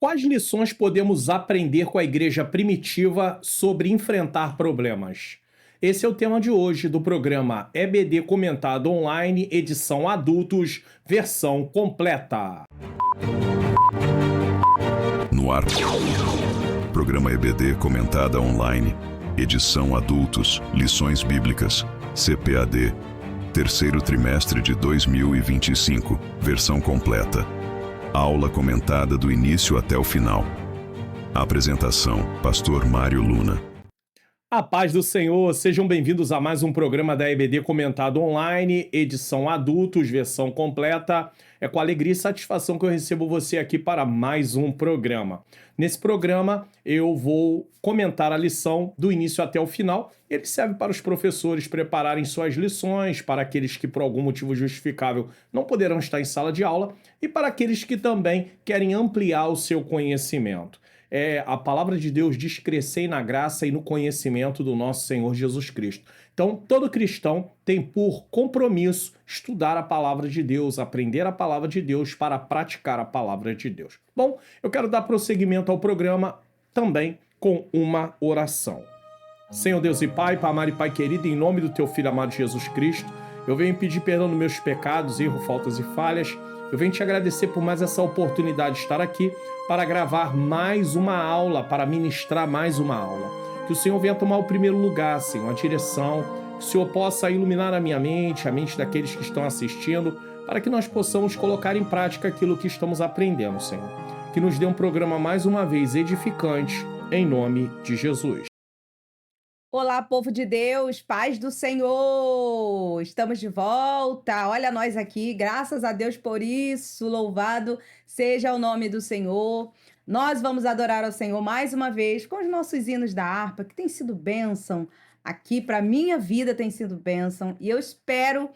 Quais lições podemos aprender com a igreja primitiva sobre enfrentar problemas? Esse é o tema de hoje do programa EBD Comentado Online, edição adultos, versão completa. No ar, programa EBD Comentada Online, edição adultos, lições bíblicas, CPAD, terceiro trimestre de 2025, versão completa. Aula comentada do início até o final. Apresentação, Pastor Mário Luna. A paz do Senhor, sejam bem-vindos a mais um programa da EBD Comentado Online, edição adultos, versão completa. É com alegria e satisfação que eu recebo você aqui para mais um programa. Nesse programa, eu vou comentar a lição do início até o final. Ele serve para os professores prepararem suas lições, para aqueles que, por algum motivo justificável, não poderão estar em sala de aula e para aqueles que também querem ampliar o seu conhecimento. A palavra de Deus diz: crescei na graça e no conhecimento do nosso Senhor Jesus Cristo. Então, todo cristão tem por compromisso estudar a palavra de Deus, aprender a palavra de Deus para praticar a palavra de Deus. Bom, eu quero dar prosseguimento ao programa também com uma oração. Senhor Deus e Pai, Pai amado e Pai querido, em nome do Teu Filho amado Jesus Cristo, eu venho pedir perdão dos meus pecados, erros, faltas e falhas. Eu venho te agradecer por mais essa oportunidade de estar aqui para gravar mais uma aula, para ministrar mais uma aula. Que o Senhor venha tomar o primeiro lugar, Senhor, a direção. Que o Senhor possa iluminar a minha mente, a mente daqueles que estão assistindo, para que nós possamos colocar em prática aquilo que estamos aprendendo, Senhor. Que nos dê um programa mais uma vez edificante, em nome de Jesus. Olá, povo de Deus, paz do Senhor! Estamos de volta. Olha nós aqui, graças a Deus por isso. Louvado seja o nome do Senhor. Nós vamos adorar ao Senhor mais uma vez com os nossos hinos da harpa, que tem sido bênção aqui para minha vida, tem sido bênção. E eu espero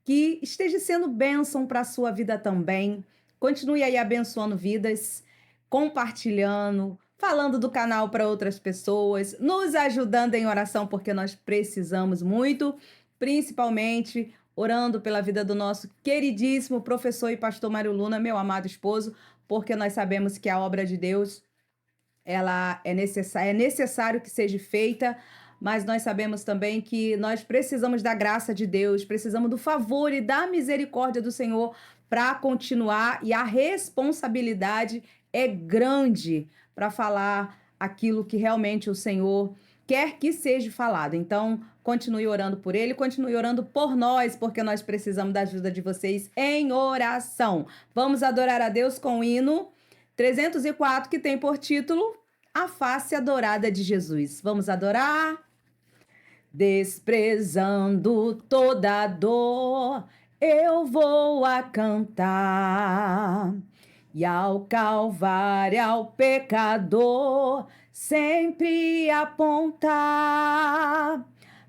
que esteja sendo bênção para a sua vida também. Continue aí abençoando vidas, compartilhando, falando do canal para outras pessoas, nos ajudando em oração, porque nós precisamos muito, principalmente orando pela vida do nosso queridíssimo professor e pastor Mário Luna, meu amado esposo, porque nós sabemos que a obra de Deus, ela é necessário que seja feita, mas nós sabemos também que nós precisamos da graça de Deus, precisamos do favor e da misericórdia do Senhor para continuar, e a responsabilidade é grande para falar aquilo que realmente o Senhor quer que seja falado. Então, continue orando por ele, continue orando por nós, porque nós precisamos da ajuda de vocês em oração. Vamos adorar a Deus com o hino 304, que tem por título A Face Adorada de Jesus. Vamos adorar? Desprezando toda dor, eu vou a cantar. E ao Calvário, ao pecador, sempre apontar.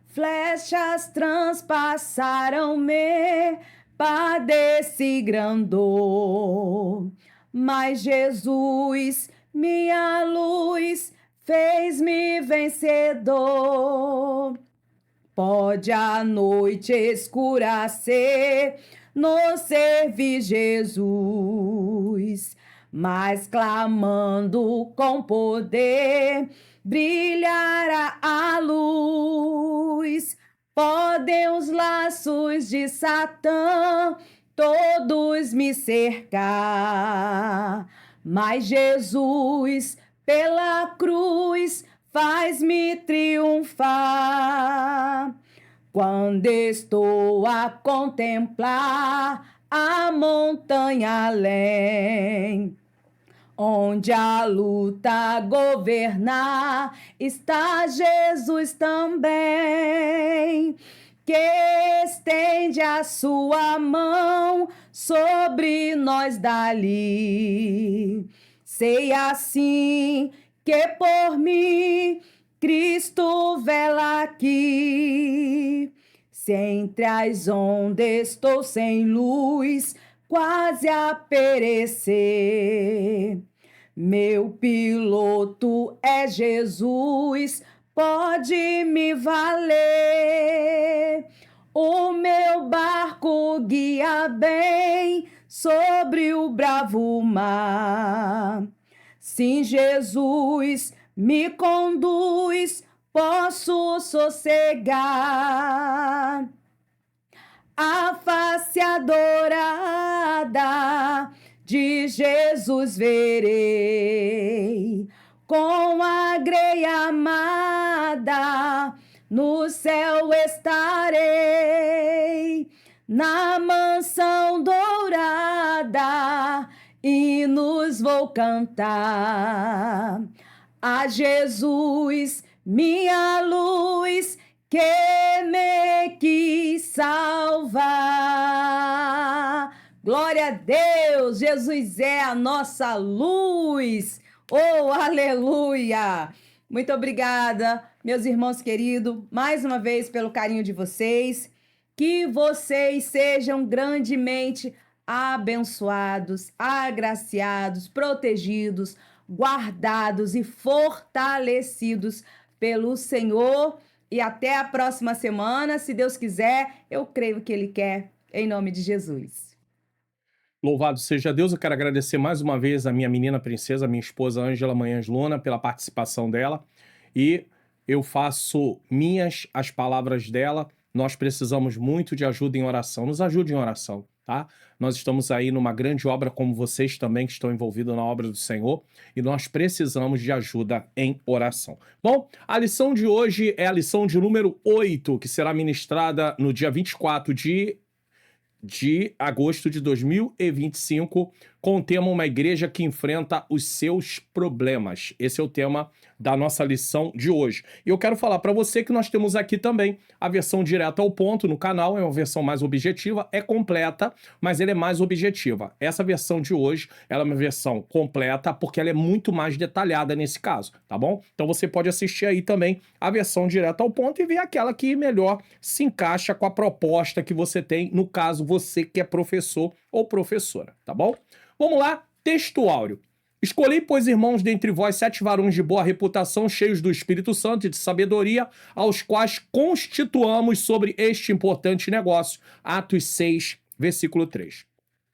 Flechas transpassaram-me, padeci grandor. Mas Jesus, minha luz, fez-me vencedor. Pode a noite escura ser, no servir Jesus, mas clamando com poder, brilhará a luz. Podem os laços de Satã todos me cercar, mas Jesus, pela cruz, faz-me triunfar. Quando estou a contemplar a montanha além, onde a luta governar, está Jesus também, que estende a sua mão sobre nós dali. Sei assim que por mim Cristo vela aqui. Se entre as ondas estou sem luz, quase a perecer, meu piloto é Jesus, pode me valer. O meu barco guia bem sobre o bravo mar. Sim, Jesus me conduz, posso sossegar. A face adorada de Jesus verei, com a grei amada no céu estarei, na mansão dourada hinos vou cantar. A Jesus, minha luz, que me quis salvar. Glória a Deus, Jesus é a nossa luz. Oh, aleluia! Muito obrigada, meus irmãos queridos, mais uma vez pelo carinho de vocês. Que vocês sejam grandemente abençoados, agraciados, protegidos, guardados e fortalecidos pelo Senhor. E até a próxima semana, se Deus quiser, eu creio que Ele quer, em nome de Jesus. Louvado seja Deus, eu quero agradecer mais uma vez a minha menina princesa, minha esposa Ângela Manhãs Luna, pela participação dela. E eu faço minhas as palavras dela. Nós precisamos muito de ajuda em oração. Nos ajude em oração, tá? Nós estamos aí numa grande obra, como vocês também que estão envolvidos na obra do Senhor, e nós precisamos de ajuda em oração. Bom, a lição de hoje é a lição de número 8, que será ministrada no dia 24 de agosto de 2025, com o tema Uma Igreja que Enfrenta os Seus Problemas. Esse é o tema da nossa lição de hoje. E eu quero falar para você que nós temos aqui também a versão direta ao ponto no canal, é uma versão mais objetiva, é completa, mas ela é mais objetiva. Essa versão de hoje, ela é uma versão completa porque ela é muito mais detalhada nesse caso, tá bom? Então você pode assistir aí também a versão direta ao ponto e ver aquela que melhor se encaixa com a proposta que você tem, no caso você que é professor ou professora, tá bom? Vamos lá, texto áureo. Escolhi, pois, irmãos, dentre vós 7 varões de boa reputação, cheios do Espírito Santo e de sabedoria, aos quais constituamos sobre este importante negócio. Atos 6, versículo 3.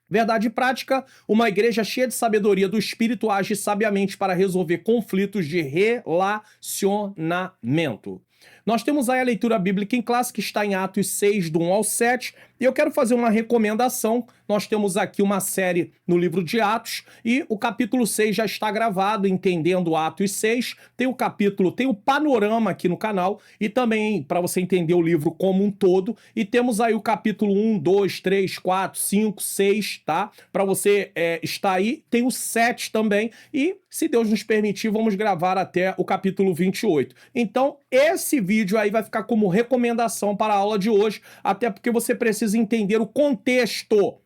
Verdade prática, uma igreja cheia de sabedoria do Espírito age sabiamente para resolver conflitos de relacionamento. Nós temos aí a leitura bíblica em classe, que está em Atos 6, do 1 ao 7, e eu quero fazer uma recomendação. Nós temos aqui uma série no livro de Atos, e o capítulo 6 já está gravado, Entendendo Atos 6, tem o capítulo, tem o panorama aqui no canal, e também para você entender o livro como um todo, e temos aí o capítulo 1, 2, 3, 4, 5, 6, tá? Para você estar aí, tem o 7 também, e se Deus nos permitir, vamos gravar até o capítulo 28. Então, esse vídeo aí vai ficar como recomendação para a aula de hoje, até porque você precisa entender o contexto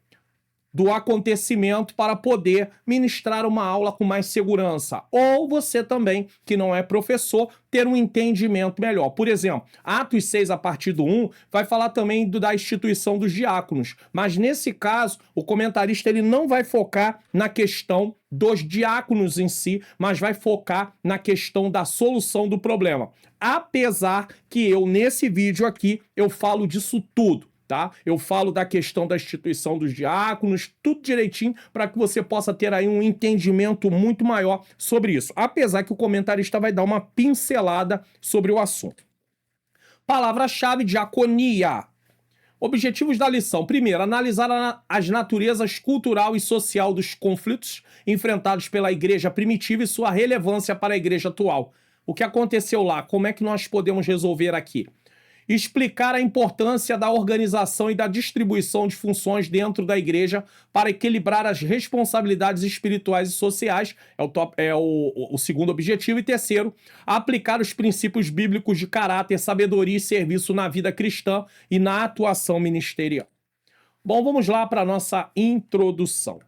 do acontecimento para poder ministrar uma aula com mais segurança. Ou você também, que não é professor, ter um entendimento melhor. Por exemplo, Atos 6, a partir do 1, vai falar também da instituição dos diáconos. Mas nesse caso, o comentarista ele não vai focar na questão dos diáconos em si, mas vai focar na questão da solução do problema. Apesar que eu, nesse vídeo aqui, eu falo disso tudo. Tá? Eu falo da questão da instituição dos diáconos, tudo direitinho, para que você possa ter aí um entendimento muito maior sobre isso. Apesar que o comentarista vai dar uma pincelada sobre o assunto. Palavra-chave: diaconia. Objetivos da lição. Primeiro, analisar as naturezas cultural e social dos conflitos enfrentados pela igreja primitiva e sua relevância para a igreja atual. O que aconteceu lá? Como é que nós podemos resolver aqui? Explicar a importância da organização e da distribuição de funções dentro da igreja para equilibrar as responsabilidades espirituais e sociais, é o segundo objetivo. E terceiro, aplicar os princípios bíblicos de caráter, sabedoria e serviço na vida cristã e na atuação ministerial. Bom, vamos lá para a nossa introdução.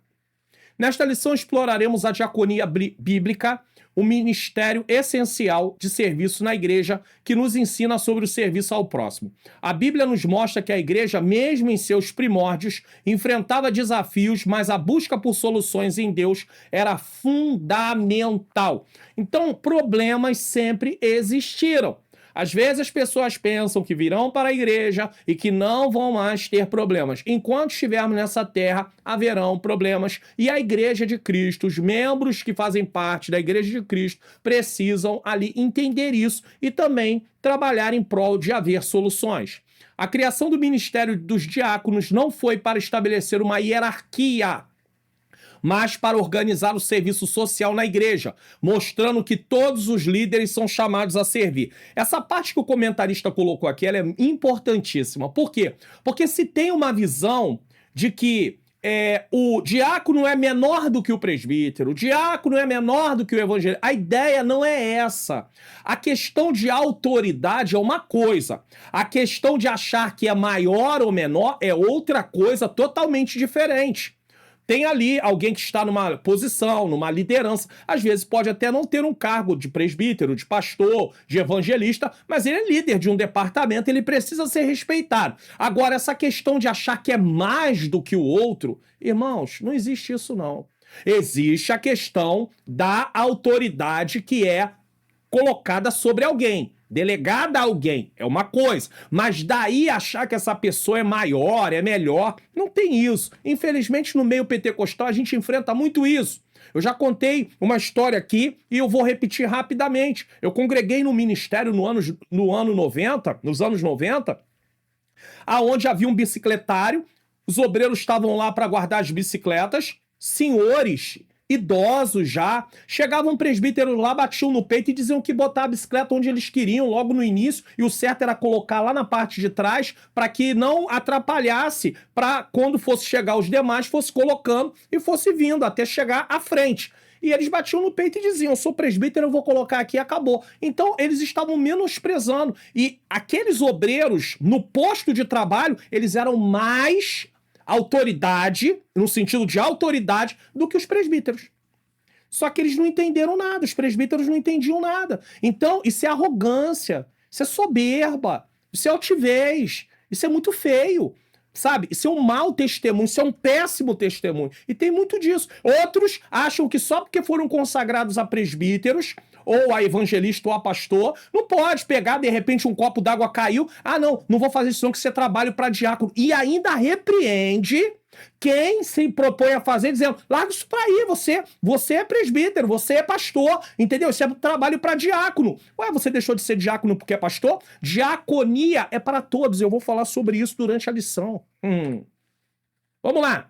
Nesta lição exploraremos a diaconia bíblica, o ministério essencial de serviço na igreja, que nos ensina sobre o serviço ao próximo. A Bíblia nos mostra que a igreja, mesmo em seus primórdios, enfrentava desafios, mas a busca por soluções em Deus era fundamental. Então, problemas sempre existiram. Às vezes as pessoas pensam que virão para a igreja e que não vão mais ter problemas. Enquanto estivermos nessa terra, haverão problemas. E a igreja de Cristo, os membros que fazem parte da igreja de Cristo, precisam ali entender isso e também trabalhar em prol de haver soluções. A criação do ministério dos diáconos não foi para estabelecer uma hierarquia, mas para organizar o serviço social na igreja, mostrando que todos os líderes são chamados a servir. Essa parte que o comentarista colocou aqui, ela é importantíssima. Por quê? Porque se tem uma visão de que o diácono é menor do que o presbítero, o diácono é menor do que o evangelista. A ideia não é essa. A questão de autoridade é uma coisa. A questão de achar que é maior ou menor é outra coisa totalmente diferente. Tem ali alguém que está numa posição, numa liderança, às vezes pode até não ter um cargo de presbítero, de pastor, de evangelista, mas ele é líder de um departamento, ele precisa ser respeitado. Agora, essa questão de achar que é mais do que o outro, irmãos, não existe isso não. Existe a questão da autoridade que é colocada sobre alguém. Delegada a alguém é uma coisa, mas daí achar que essa pessoa é maior, é melhor, não tem isso. Infelizmente, no meio pentecostal, a gente enfrenta muito isso. Eu já contei uma história aqui e eu vou repetir rapidamente. Eu congreguei no ministério nos anos 90, aonde havia um bicicletário, os obreiros estavam lá para guardar as bicicletas, senhores idosos já, chegavam presbíteros lá, batiam no peito e diziam que botar a bicicleta onde eles queriam, logo no início, e o certo era colocar lá na parte de trás, para que não atrapalhasse, para quando fosse chegar os demais, fosse colocando e fosse vindo, até chegar à frente. E eles batiam no peito e diziam, eu sou presbítero, eu vou colocar aqui e acabou. Então, eles estavam menosprezando. E aqueles obreiros, no posto de trabalho, eles eram mais autoridade, no sentido de autoridade, do que os presbíteros. Só que eles não entenderam nada, os presbíteros não entendiam nada. Então, isso é arrogância, isso é soberba, isso é altivez, isso é muito feio, sabe? Isso é um mau testemunho, isso é um péssimo testemunho. E tem muito disso. Outros acham que só porque foram consagrados a presbíteros, ou a evangelista ou a pastor, não pode pegar, de repente um copo d'água caiu, não vou fazer isso não, que isso é trabalho para diácono. E ainda repreende quem se propõe a fazer, dizendo, larga isso pra aí, você é presbítero, você é pastor, entendeu? Isso é trabalho para diácono. Ué, você deixou de ser diácono porque é pastor? Diaconia é para todos, eu vou falar sobre isso durante a lição. Vamos lá.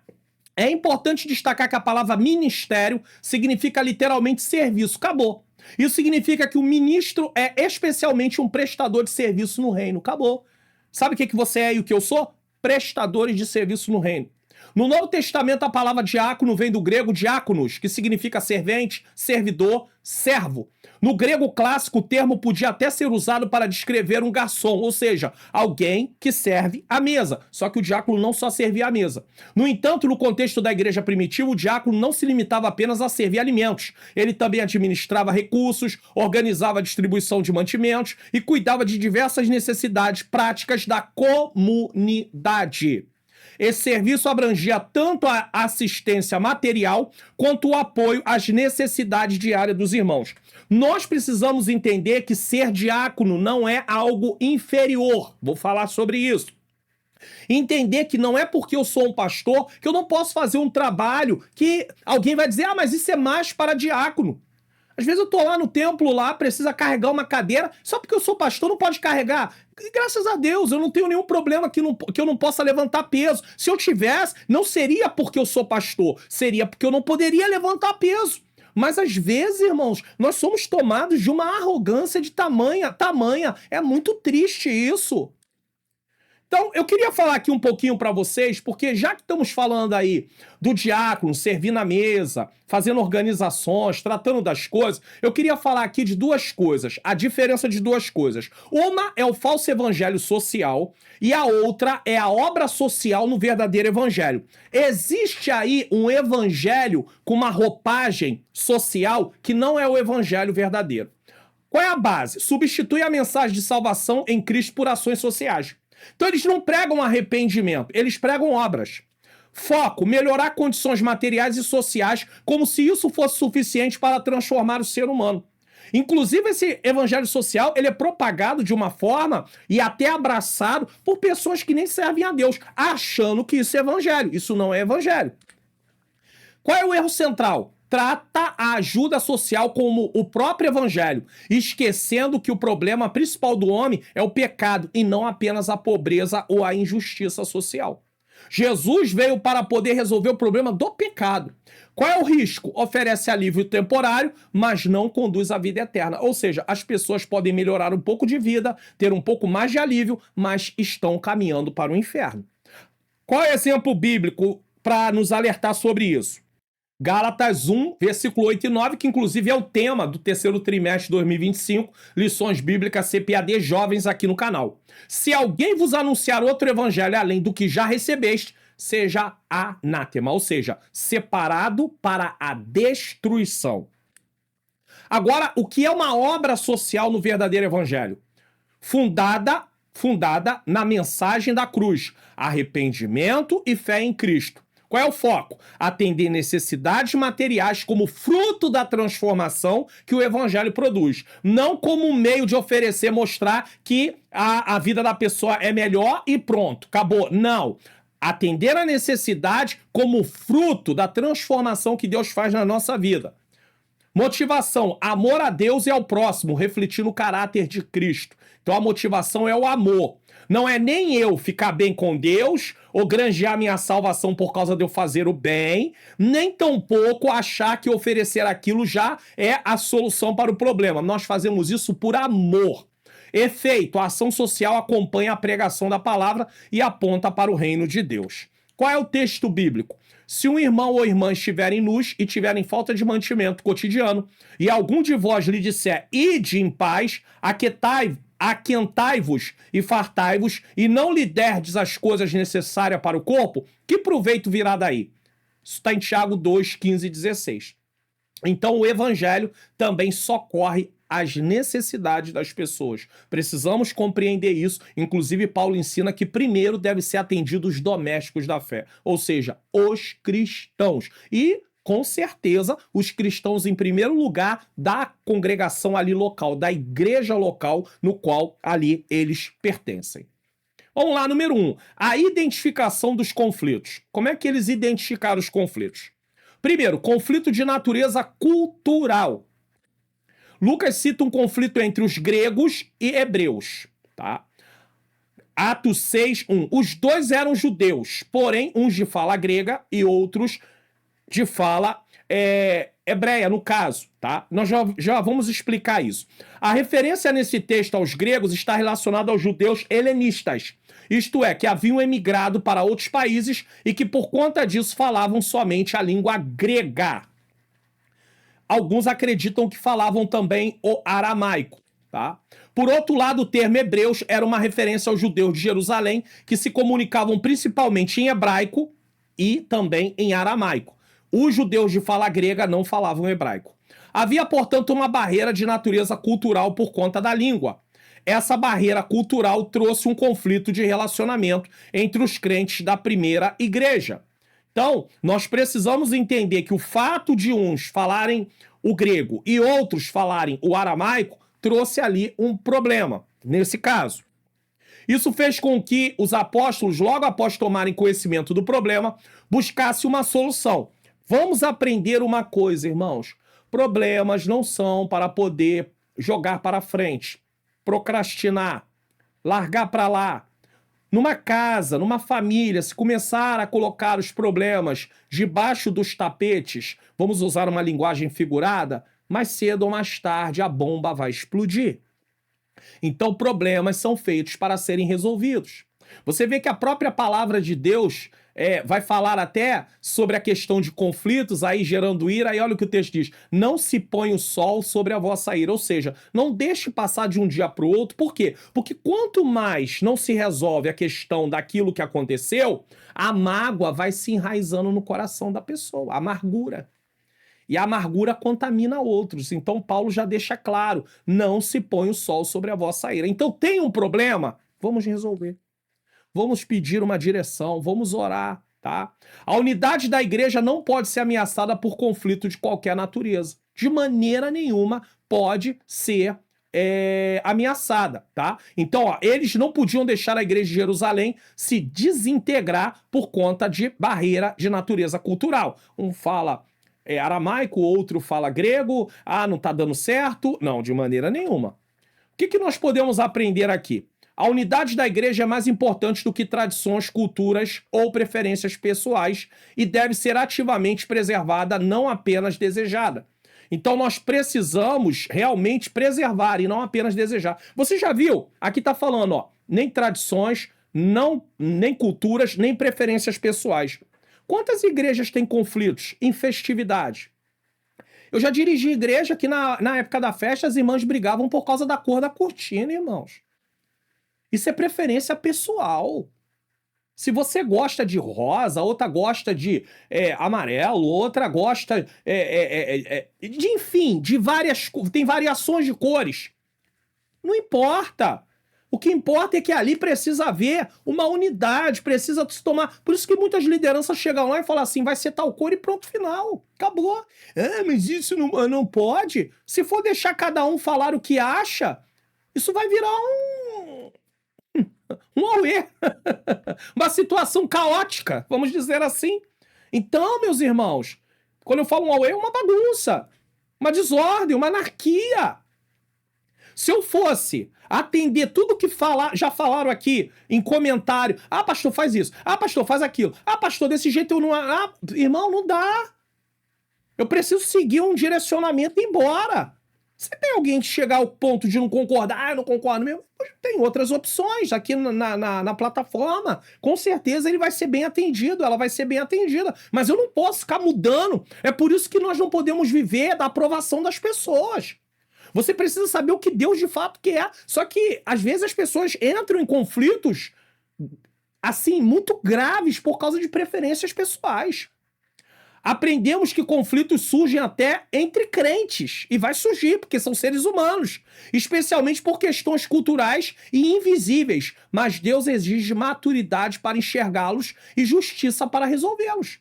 É importante destacar que a palavra ministério significa literalmente serviço. Acabou. Isso significa que o ministro é especialmente um prestador de serviço no reino. Acabou. Sabe o que você é e o que eu sou? Prestadores de serviço no reino. No Novo Testamento, a palavra diácono vem do grego diáconos, que significa servente, servidor, servo. No grego clássico, o termo podia até ser usado para descrever um garçom, ou seja, alguém que serve à mesa. Só que o diácono não só servia à mesa. No entanto, no contexto da igreja primitiva, o diácono não se limitava apenas a servir alimentos. Ele também administrava recursos, organizava a distribuição de mantimentos e cuidava de diversas necessidades práticas da comunidade. Esse serviço abrangia tanto a assistência material quanto o apoio às necessidades diárias dos irmãos. Nós precisamos entender que ser diácono não é algo inferior. Vou falar sobre isso. Entender que não é porque eu sou um pastor que eu não posso fazer um trabalho que alguém vai dizer, mas isso é mais para diácono. Às vezes eu tô lá no templo, precisa carregar uma cadeira, só porque eu sou pastor não pode carregar. E graças a Deus, eu não tenho nenhum problema que eu não possa levantar peso. Se eu tivesse, não seria porque eu sou pastor, seria porque eu não poderia levantar peso. Mas às vezes, irmãos, nós somos tomados de uma arrogância de tamanha. É muito triste isso. Então, eu queria falar aqui um pouquinho para vocês, porque já que estamos falando aí do diácono servir na mesa, fazendo organizações, tratando das coisas, eu queria falar aqui de duas coisas, a diferença de duas coisas. Uma é o falso evangelho social e a outra é a obra social no verdadeiro evangelho. Existe aí um evangelho com uma roupagem social que não é o evangelho verdadeiro. Qual é a base? Substitui a mensagem de salvação em Cristo por ações sociais. Então eles não pregam arrependimento, eles pregam obras. Foco, melhorar condições materiais e sociais, como se isso fosse suficiente para transformar o ser humano. Inclusive, esse evangelho social, ele é propagado de uma forma e até abraçado por pessoas que nem servem a Deus, achando que isso é evangelho. Isso não é evangelho. Qual é o erro central? Trata a ajuda social como o próprio evangelho, esquecendo que o problema principal do homem é o pecado e não apenas a pobreza ou a injustiça social. Jesus veio para poder resolver o problema do pecado. Qual é o risco? Oferece alívio temporário, mas não conduz à vida eterna. Ou seja, as pessoas podem melhorar um pouco de vida, ter um pouco mais de alívio, mas estão caminhando para o inferno. Qual é o exemplo bíblico para nos alertar sobre isso? Gálatas 1, versículo 8 e 9, que inclusive é o tema do terceiro trimestre de 2025, lições bíblicas CPAD jovens aqui no canal. Se alguém vos anunciar outro evangelho além do que já recebeste, seja anátema, ou seja, separado para a destruição. Agora, o que é uma obra social no verdadeiro evangelho? Fundada na mensagem da cruz, arrependimento e fé em Cristo. Qual é o foco? Atender necessidades materiais como fruto da transformação que o evangelho produz. Não como um meio de oferecer, mostrar que a vida da pessoa é melhor e pronto, acabou. Não. Atender a necessidade como fruto da transformação que Deus faz na nossa vida. Motivação, amor a Deus e ao próximo, refletindo o caráter de Cristo. Então a motivação é o amor. Não é nem eu ficar bem com Deus ou granjear minha salvação por causa de eu fazer o bem, nem tampouco achar que oferecer aquilo já é a solução para o problema. Nós fazemos isso por amor. Efeito, a ação social acompanha a pregação da palavra e aponta para o reino de Deus. Qual é o texto bíblico? Se um irmão ou irmã estiverem nus e tiverem falta de mantimento cotidiano, e algum de vós lhe disser, ide em paz, aquentai-vos e fartai-vos, e não lhe derdes as coisas necessárias para o corpo, que proveito virá daí? Isso está em Tiago 2, 15 e 16. Então o evangelho também socorre as necessidades das pessoas. Precisamos compreender isso. Inclusive, Paulo ensina que primeiro deve ser atendido os domésticos da fé, ou seja, os cristãos. E, com certeza, os cristãos em primeiro lugar da congregação ali local, da igreja local no qual ali eles pertencem. Vamos lá, número 1. A identificação dos conflitos. Como é que eles identificaram os conflitos? Primeiro, conflito de natureza cultural. Lucas cita um conflito entre os gregos e hebreus, tá? Atos 6, 1. Os dois eram judeus, porém, uns de fala grega e outros de fala hebreia, no caso, tá? Nós já vamos explicar isso. A referência nesse texto aos gregos está relacionada aos judeus helenistas, isto é, que haviam emigrado para outros países e que por conta disso falavam somente a língua grega. Alguns acreditam que falavam também o aramaico, tá? Por outro lado, o termo hebreus era uma referência aos judeus de Jerusalém, que se comunicavam principalmente em hebraico e também em aramaico. Os judeus de fala grega não falavam hebraico. Havia, portanto, uma barreira de natureza cultural por conta da língua. Essa barreira cultural trouxe um conflito de relacionamento entre os crentes da primeira igreja. Então, nós precisamos entender que o fato de uns falarem o grego e outros falarem o aramaico trouxe ali um problema, nesse caso. Isso fez com que os apóstolos, logo após tomarem conhecimento do problema, buscassem uma solução. Vamos aprender uma coisa, irmãos. Problemas não são para poder jogar para frente, procrastinar, largar para lá. Numa casa, numa família, se começar a colocar os problemas debaixo dos tapetes, vamos usar uma linguagem figurada, mais cedo ou mais tarde a bomba vai explodir. Então, problemas são feitos para serem resolvidos. Você vê que a própria palavra de Deus vai falar até sobre a questão de conflitos, aí gerando ira, e olha o que o texto diz, não se põe o sol sobre a vossa ira, ou seja, não deixe passar de um dia para o outro. Por quê? Porque quanto mais não se resolve a questão daquilo que aconteceu, a mágoa vai se enraizando no coração da pessoa, a amargura. E a amargura contamina outros. Então Paulo já deixa claro, não se põe o sol sobre a vossa ira. Então tem um problema? Vamos resolver. Vamos pedir uma direção, vamos orar, tá? A unidade da igreja não pode ser ameaçada por conflito de qualquer natureza. de maneira nenhuma pode ser ameaçada, tá? Então, ó, eles não podiam deixar a igreja de Jerusalém se desintegrar por conta de barreira de natureza cultural. Um fala aramaico, outro fala grego, não tá dando certo. Não, de maneira nenhuma. O que nós podemos aprender aqui? A unidade da igreja é mais importante do que tradições, culturas ou preferências pessoais e deve ser ativamente preservada, não apenas desejada. Então nós precisamos realmente preservar e não apenas desejar. Você já viu? Aqui tá falando, ó, nem tradições, nem culturas, nem preferências pessoais. Quantas igrejas têm conflitos em festividade? Eu já dirigi igreja que na época da festa as irmãs brigavam por causa da cor da cortina, irmãos. Isso é preferência pessoal. Se você gosta de rosa, outra gosta de amarelo, outra gosta enfim, tem variações de cores. Não importa. O que importa é que ali precisa haver uma unidade, precisa se tomar... Por isso que muitas lideranças chegam lá e falam assim, vai ser tal cor e pronto, final. Acabou. Mas isso não pode. Se for deixar cada um falar o que acha, isso vai virar um auê. Uma situação caótica, vamos dizer assim. Então, meus irmãos, quando eu falo um auê, é uma bagunça, uma desordem, uma anarquia. Se eu fosse atender tudo que já falaram aqui em comentário, pastor, faz isso, pastor, faz aquilo, pastor, desse jeito eu não... irmão, não dá. Eu preciso seguir um direcionamento e ir embora. Se tem alguém que chegar ao ponto de não concordar, eu não concordo mesmo, tem outras opções aqui na plataforma. Com certeza ele vai ser bem atendido, ela vai ser bem atendida. Mas eu não posso ficar mudando. É por isso que nós não podemos viver da aprovação das pessoas. Você precisa saber o que Deus de fato quer. Só que, às vezes, as pessoas entram em conflitos, assim, muito graves por causa de preferências pessoais. Aprendemos que conflitos surgem até entre crentes. E vai surgir, porque são seres humanos. Especialmente por questões culturais e invisíveis. Mas Deus exige maturidade para enxergá-los e justiça para resolvê-los.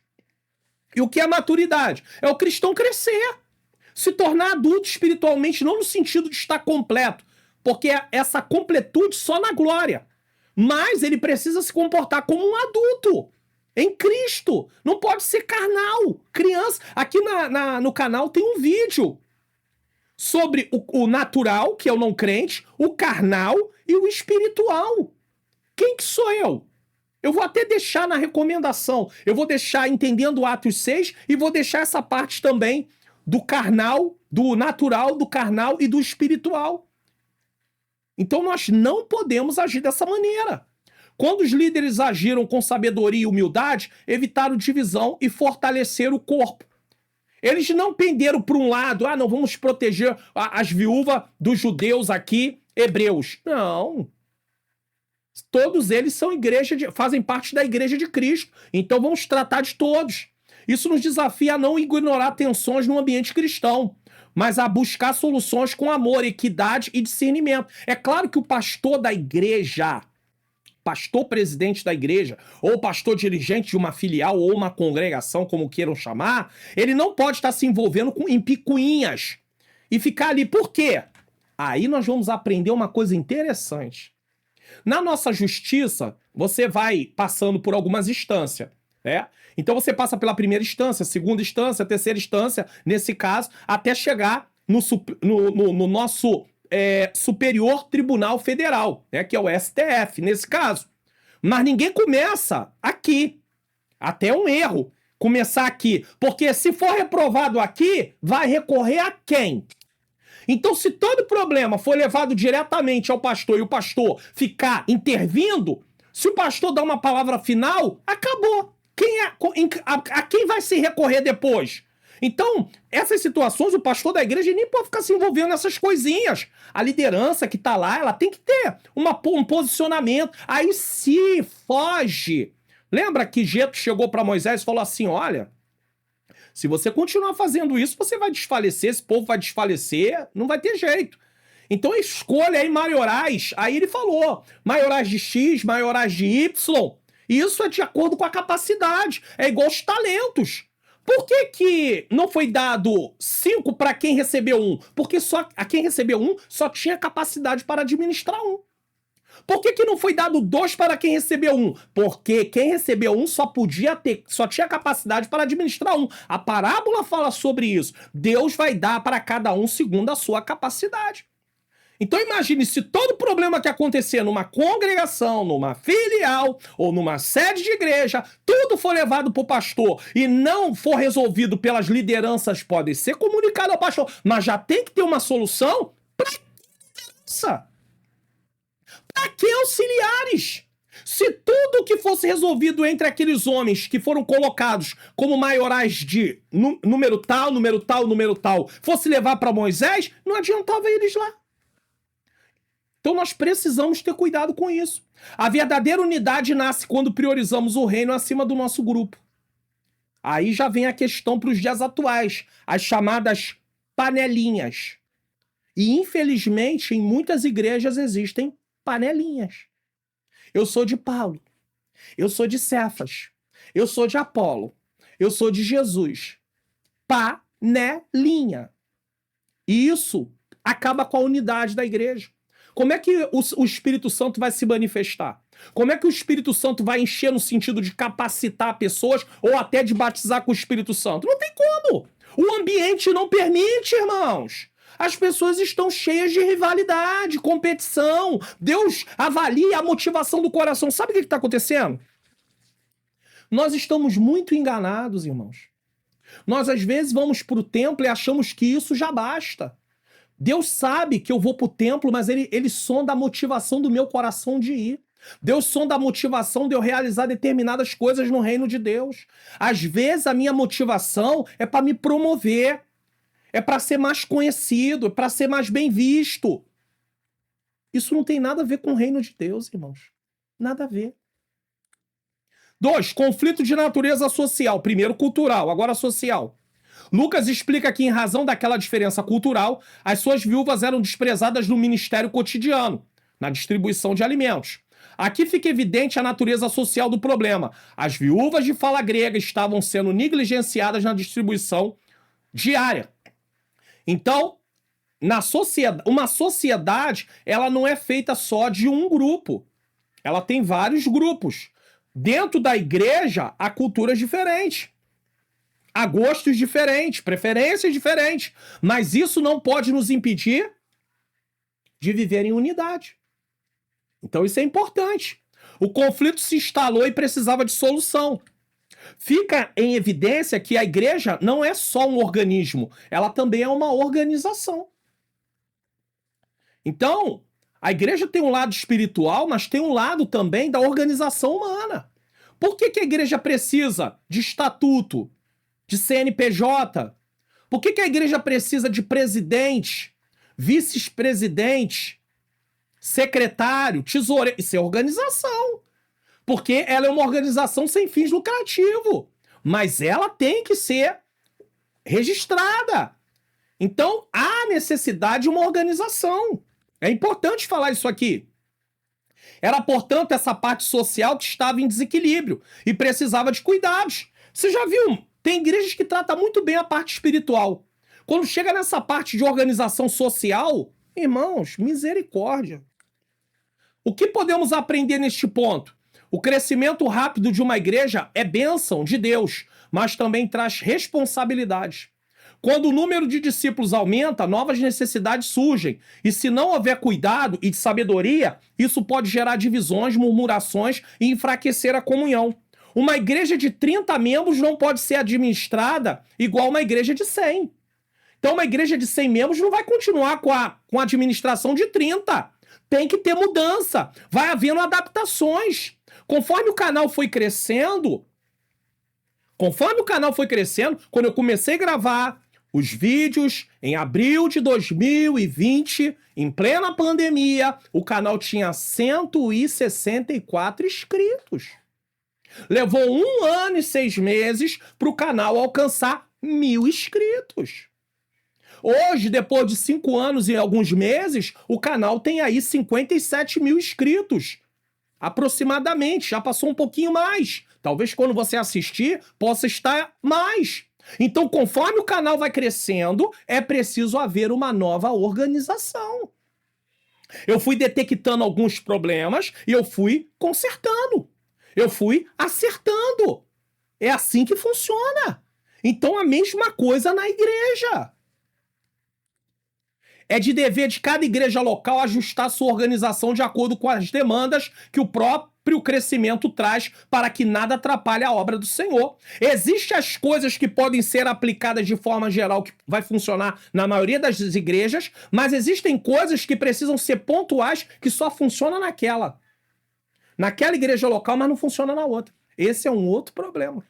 E o que é maturidade? É o cristão crescer. Se tornar adulto espiritualmente, não no sentido de estar completo. Porque essa completude só na glória. Mas ele precisa se comportar como um adulto. Em Cristo. Não pode ser carnal. Criança. Aqui no canal tem um vídeo sobre o natural, que é o não crente, o carnal e o espiritual. Quem que sou eu? Eu vou até deixar na recomendação. Eu vou deixar entendendo Atos 6 e vou deixar essa parte também do carnal, do natural, do carnal e do espiritual. Então nós não podemos agir dessa maneira. Quando os líderes agiram com sabedoria e humildade, evitaram divisão e fortaleceram o corpo. Eles não penderam para um lado, não, vamos proteger as viúvas dos judeus aqui, hebreus. Não. Todos eles fazem parte da igreja de Cristo. Então vamos tratar de todos. Isso nos desafia a não ignorar tensões no ambiente cristão, mas a buscar soluções com amor, equidade e discernimento. É claro que o pastor da igreja, pastor presidente da igreja, ou pastor dirigente de uma filial ou uma congregação, como queiram chamar, ele não pode estar se envolvendo em picuinhas e ficar ali. Por quê? Aí nós vamos aprender uma coisa interessante. Na nossa justiça, você vai passando por algumas instâncias, né? Então você passa pela primeira instância, segunda instância, terceira instância, nesse caso, até chegar no nosso Superior Tribunal Federal, né, que é o STF, nesse caso. Mas ninguém começa aqui. Até um erro começar aqui. Porque se for reprovado aqui, vai recorrer a quem? Então, se todo problema for levado diretamente ao pastor e o pastor ficar intervindo, se o pastor dá uma palavra final, acabou. A quem vai se recorrer depois? Então, essas situações, o pastor da igreja nem pode ficar se envolvendo nessas coisinhas. A liderança que tá lá, ela tem que ter um posicionamento. Aí se foge. Lembra que Jetro chegou para Moisés e falou assim, olha, se você continuar fazendo isso, você vai desfalecer, esse povo vai desfalecer, não vai ter jeito. Então escolha aí maiorais. Aí ele falou, maiorais de X, maiorais de Y. E isso é de acordo com a capacidade. É igual os talentos. Por que não foi dado 5 para quem recebeu 1? Porque só a quem recebeu 1 só tinha capacidade para administrar 1. Por que não foi dado 2 para quem recebeu 1? Porque quem recebeu 1 só tinha capacidade para administrar 1. A parábola fala sobre isso. Deus vai dar para cada um segundo a sua capacidade. Então imagine se todo problema que acontecer numa congregação, numa filial ou numa sede de igreja, tudo for levado para o pastor e não for resolvido pelas lideranças, pode ser comunicado ao pastor, mas já tem que ter uma solução para liderança. Para que auxiliares? Se tudo que fosse resolvido entre aqueles homens que foram colocados como maiorais de número tal, fosse levar para Moisés, não adiantava eles lá. Então nós precisamos ter cuidado com isso. A verdadeira unidade nasce quando priorizamos o reino acima do nosso grupo. Aí já vem a questão para os dias atuais, as chamadas panelinhas. E infelizmente em muitas igrejas existem panelinhas. Eu sou de Paulo, eu sou de Cefas, eu sou de Apolo, eu sou de Jesus. Panelinha. E isso acaba com a unidade da igreja. Como é que o Espírito Santo vai se manifestar? Como é que o Espírito Santo vai encher no sentido de capacitar pessoas ou até de batizar com o Espírito Santo? Não tem como. O ambiente não permite, irmãos. As pessoas estão cheias de rivalidade, competição. Deus avalia a motivação do coração. Sabe o que está acontecendo? Nós estamos muito enganados, irmãos. Nós, às vezes, vamos para o templo e achamos que isso já basta. Deus sabe que eu vou para o templo, mas ele sonda a motivação do meu coração de ir. Deus sonda a motivação de eu realizar determinadas coisas no reino de Deus. Às vezes a minha motivação é para me promover, é para ser mais conhecido, é para ser mais bem visto. Isso não tem nada a ver com o reino de Deus, irmãos. Nada a ver. 2, conflito de natureza social. Primeiro cultural, agora social. Lucas explica que, em razão daquela diferença cultural, as suas viúvas eram desprezadas no ministério cotidiano, na distribuição de alimentos. Aqui fica evidente a natureza social do problema. As viúvas de fala grega estavam sendo negligenciadas na distribuição diária. Então, uma sociedade, ela não é feita só de um grupo. Ela tem vários grupos. Dentro da igreja, há culturas diferentes. Há gostos diferentes, preferências diferentes, mas isso não pode nos impedir de viver em unidade. Então isso é importante. O conflito se instalou e precisava de solução. Fica em evidência que a igreja não é só um organismo, ela também é uma organização. Então, a igreja tem um lado espiritual, mas tem um lado também da organização humana. Por que a igreja precisa de estatuto, de CNPJ? Por que a igreja precisa de presidente, vice-presidente, secretário, tesoureiro? Isso é organização. Porque ela é uma organização sem fins lucrativos. Mas ela tem que ser registrada. Então, há necessidade de uma organização. É importante falar isso aqui. Era, portanto, essa parte social que estava em desequilíbrio e precisava de cuidados. Você já viu? Tem igrejas que tratam muito bem a parte espiritual. Quando chega nessa parte de organização social, irmãos, misericórdia. O que podemos aprender neste ponto? O crescimento rápido de uma igreja é bênção de Deus, mas também traz responsabilidades. Quando o número de discípulos aumenta, novas necessidades surgem. E se não houver cuidado e sabedoria, isso pode gerar divisões, murmurações e enfraquecer a comunhão. Uma igreja de 30 membros não pode ser administrada igual uma igreja de 100. Então uma igreja de 100 membros não vai continuar com a administração de 30. Tem que ter mudança. Vai havendo adaptações. Conforme o canal foi crescendo, quando eu comecei a gravar os vídeos em abril de 2020, em plena pandemia, o canal tinha 164 inscritos. Levou 1 ano e 6 meses para o canal alcançar 1.000 inscritos. Hoje, depois de 5 anos e alguns meses, o canal tem aí 57.000 inscritos. Aproximadamente, já passou um pouquinho mais. Talvez quando você assistir, possa estar mais. Então, conforme o canal vai crescendo, é preciso haver uma nova organização. Eu fui detectando alguns problemas e eu fui consertando. Eu fui acertando. É assim que funciona. Então, a mesma coisa na igreja. É de dever de cada igreja local ajustar sua organização de acordo com as demandas que o próprio crescimento traz para que nada atrapalhe a obra do Senhor. Existem as coisas que podem ser aplicadas de forma geral, que vai funcionar na maioria das igrejas, mas existem coisas que precisam ser pontuais, que só funcionam naquela igreja local, mas não funciona na outra. Esse é um outro problema.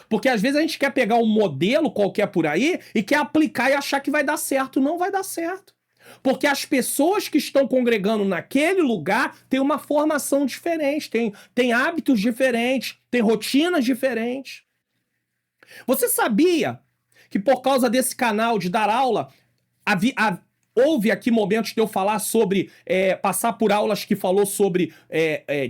Porque às vezes a gente quer pegar um modelo qualquer por aí e quer aplicar e achar que vai dar certo. Não vai dar certo. Porque as pessoas que estão congregando naquele lugar têm uma formação diferente, têm hábitos diferentes, têm rotinas diferentes. Você sabia que por causa desse canal de dar aula, houve aqui momentos de eu falar sobre, passar por aulas que falou sobre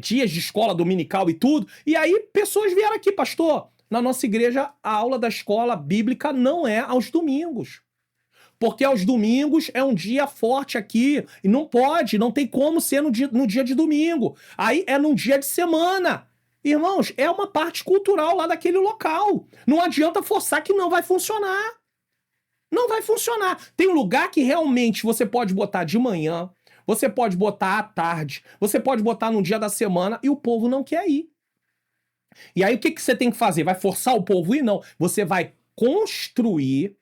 dias de escola dominical e tudo, e aí pessoas vieram aqui, pastor, na nossa igreja a aula da escola bíblica não é aos domingos. Porque aos domingos é um dia forte aqui, e não tem como ser no dia de domingo. Aí é num dia de semana. Irmãos, é uma parte cultural lá daquele local. Não adianta forçar que não vai funcionar. Não vai funcionar. Tem um lugar que realmente você pode botar de manhã, você pode botar à tarde, você pode botar no dia da semana e o povo não quer ir. E aí o que você tem que fazer? Vai forçar o povo a ir? Não. Você vai construir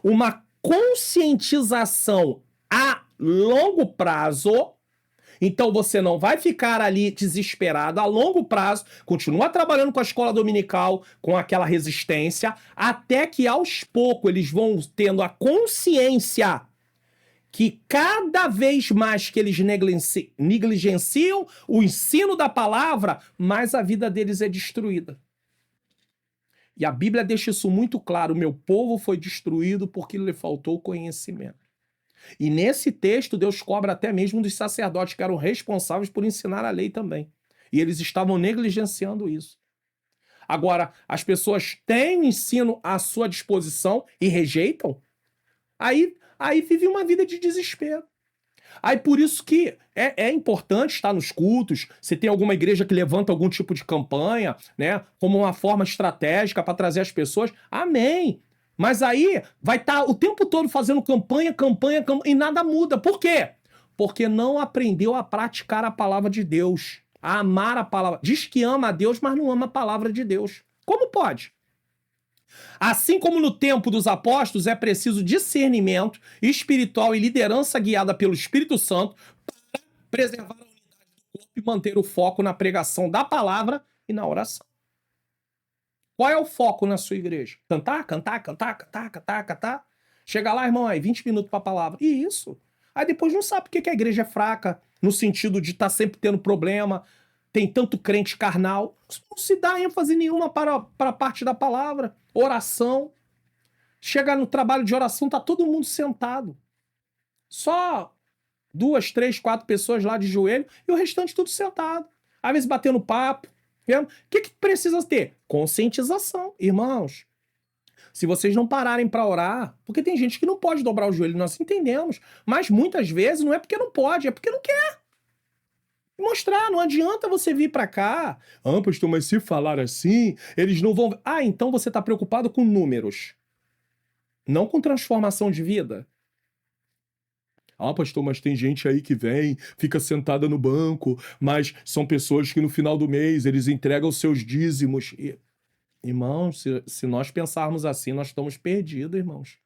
uma conscientização a longo prazo. Então você não vai ficar ali desesperado a longo prazo, continua trabalhando com a escola dominical, com aquela resistência, até que aos poucos eles vão tendo a consciência que cada vez mais que eles negligenciam o ensino da palavra, mais a vida deles é destruída. E a Bíblia deixa isso muito claro: o meu povo foi destruído porque lhe faltou conhecimento. E nesse texto, Deus cobra até mesmo dos sacerdotes que eram responsáveis por ensinar a lei também. E eles estavam negligenciando isso. Agora, as pessoas têm o ensino à sua disposição e rejeitam, aí vive uma vida de desespero. Aí por isso que é importante estar nos cultos. Se tem alguma igreja que levanta algum tipo de campanha, né, como uma forma estratégica para trazer as pessoas, amém. Mas aí vai estar o tempo todo fazendo campanha e nada muda. Por quê? Porque não aprendeu a praticar a palavra de Deus, a amar a palavra. Diz que ama a Deus, mas não ama a palavra de Deus. Como pode? Assim como no tempo dos apóstolos é preciso discernimento espiritual e liderança guiada pelo Espírito Santo para preservar a unidade do corpo e manter o foco na pregação da palavra e na oração. Qual é o foco na sua igreja? Cantar? Chega lá, irmão, aí 20 minutos para a palavra. E isso. Aí depois não sabe por que a igreja é fraca, no sentido de estar sempre tendo problema, tem tanto crente carnal. Não se dá ênfase nenhuma para a parte da palavra. Oração. Chega no trabalho de oração, tá todo mundo sentado. Só 2, 3, 4 pessoas lá de joelho e o restante tudo sentado. Às vezes batendo papo. O que precisa ter? Conscientização. Irmãos, se vocês não pararem para orar, porque tem gente que não pode dobrar o joelho, nós entendemos, mas muitas vezes não é porque não pode, é porque não quer. Mostrar, não adianta você vir para cá. Ah, pastor, mas se falar assim, eles não vão... Ah, então você está preocupado com números, não com transformação de vida. Ah, pastor, mas tem gente aí que vem, fica sentada no banco, mas são pessoas que no final do mês eles entregam os seus dízimos. Irmãos, se nós pensarmos assim, nós estamos perdidos, irmãos.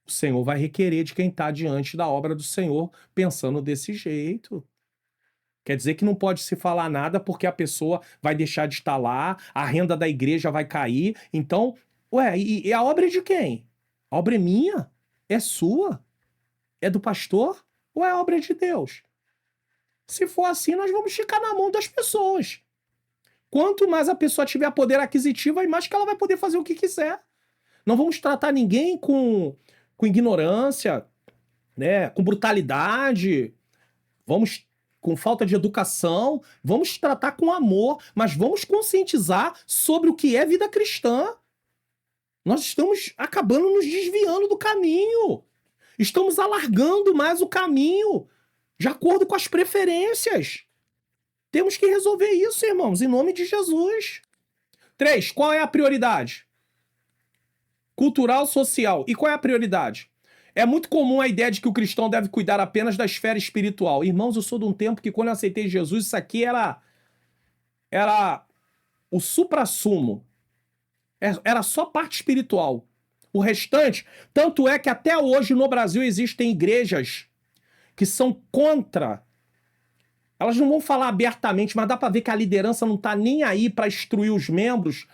O Senhor vai requerer de quem está diante da obra do Senhor pensando desse jeito. Quer dizer que não pode se falar nada porque a pessoa vai deixar de estar lá, a renda da igreja vai cair. Então, e a obra é de quem? A obra é minha? É sua? É do pastor? Ou é obra de Deus? Se for assim, nós vamos ficar na mão das pessoas. Quanto mais a pessoa tiver poder aquisitivo, aí mais que ela vai poder fazer o que quiser. Não vamos tratar ninguém com ignorância, né? Com brutalidade. Vamos com falta de educação. Vamos tratar com amor, mas vamos conscientizar sobre o que é vida cristã. Nós estamos acabando nos desviando do caminho. Estamos alargando mais o caminho, de acordo com as preferências. Temos que resolver isso, irmãos, em nome de Jesus. 3. Qual é a prioridade? Cultural, social. E qual é a prioridade? É muito comum a ideia de que o cristão deve cuidar apenas da esfera espiritual. Irmãos, eu sou de um tempo que quando eu aceitei Jesus, isso aqui era o suprassumo. Era só parte espiritual. O restante, tanto é que até hoje no Brasil existem igrejas que são contra. Elas não vão falar abertamente, mas dá para ver que a liderança não está nem aí para instruir os membros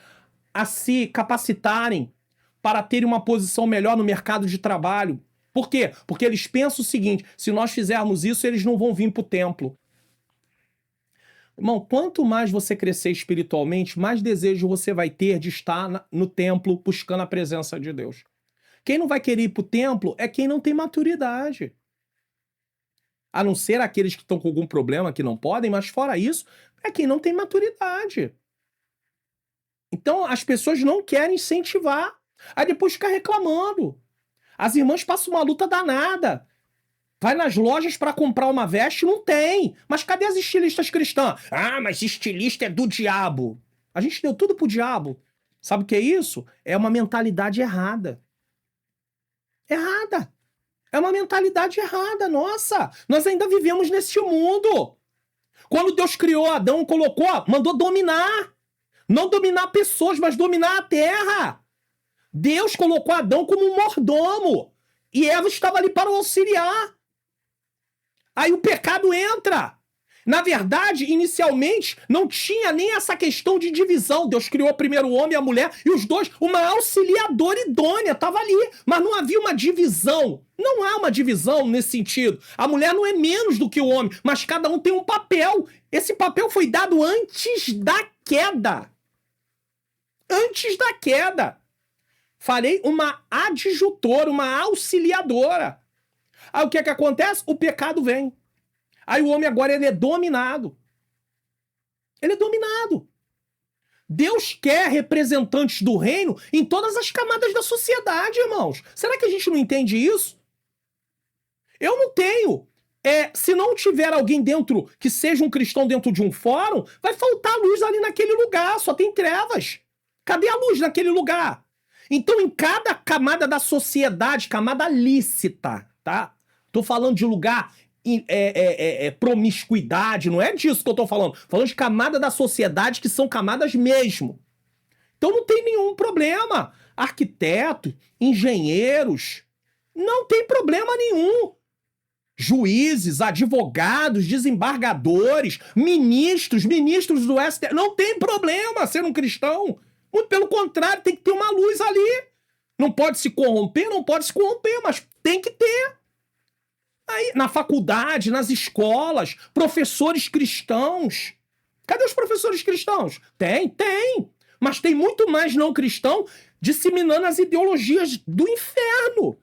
a se capacitarem para terem uma posição melhor no mercado de trabalho. Por quê? Porque eles pensam o seguinte, se nós fizermos isso, eles não vão vir para o templo. Irmão, quanto mais você crescer espiritualmente, mais desejo você vai ter de estar no templo buscando a presença de Deus. Quem não vai querer ir para o templo é quem não tem maturidade. A não ser aqueles que estão com algum problema que não podem, mas fora isso, é quem não tem maturidade. Então as pessoas não querem incentivar. Aí depois fica reclamando. As irmãs passam uma luta danada. Vai nas lojas para comprar uma veste, não tem. Mas cadê as estilistas cristãs? Ah, mas estilista é do diabo. A gente deu tudo pro diabo. Sabe o que é isso? É uma mentalidade errada. Errada. É uma mentalidade errada, nossa. Nós ainda vivemos neste mundo. Quando Deus criou Adão, mandou dominar. Não dominar pessoas, mas dominar a terra. Deus colocou Adão como um mordomo. E Eva estava ali para o auxiliar. Aí o pecado entra. Na verdade, inicialmente, não tinha nem essa questão de divisão. Deus criou primeiro o homem e a mulher, e os dois, uma auxiliadora idônea, estava ali. Mas não havia uma divisão. Não há uma divisão nesse sentido. A mulher não é menos do que o homem, mas cada um tem um papel. Esse papel foi dado antes da queda. Antes da queda. Falei uma adjutora, uma auxiliadora. Aí o que é que acontece? O pecado vem. Aí o homem agora ele é dominado. Ele é dominado. Deus quer representantes do reino em todas as camadas da sociedade, irmãos. Será que a gente não entende isso? Eu não tenho. Se não tiver alguém dentro, que seja um cristão dentro de um fórum, vai faltar luz ali naquele lugar, só tem trevas. Cadê a luz naquele lugar? Então, em cada camada da sociedade, camada lícita, tá? Tô falando de lugar, promiscuidade, não é disso que eu tô falando. Falando de camada da sociedade que são camadas mesmo. Então não tem nenhum problema. Arquitetos, engenheiros, não tem problema nenhum. Juízes, advogados, desembargadores, ministros do STF, não tem problema ser um cristão. Muito pelo contrário, tem que ter uma luz ali. Não pode se corromper, mas tem que ter. Aí, na faculdade, nas escolas, professores cristãos. Cadê os professores cristãos? Tem. Mas tem muito mais não cristão disseminando as ideologias do inferno.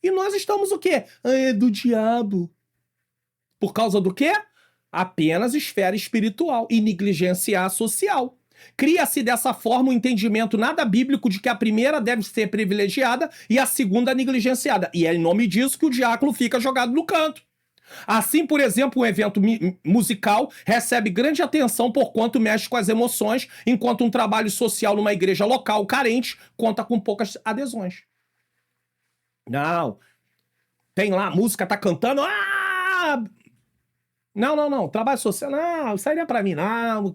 E nós estamos o quê? É do diabo. Por causa do quê? Apenas esfera espiritual e negligenciar a social. Cria-se dessa forma um entendimento nada bíblico de que a primeira deve ser privilegiada e a segunda negligenciada. E é em nome disso que o diácono fica jogado no canto. Assim, por exemplo, um evento musical recebe grande atenção por quanto mexe com as emoções, enquanto um trabalho social numa igreja local carente conta com poucas adesões. Não. Tem lá, a música tá cantando. Ah! Não. Trabalho social, não. Isso aí não é pra mim, não.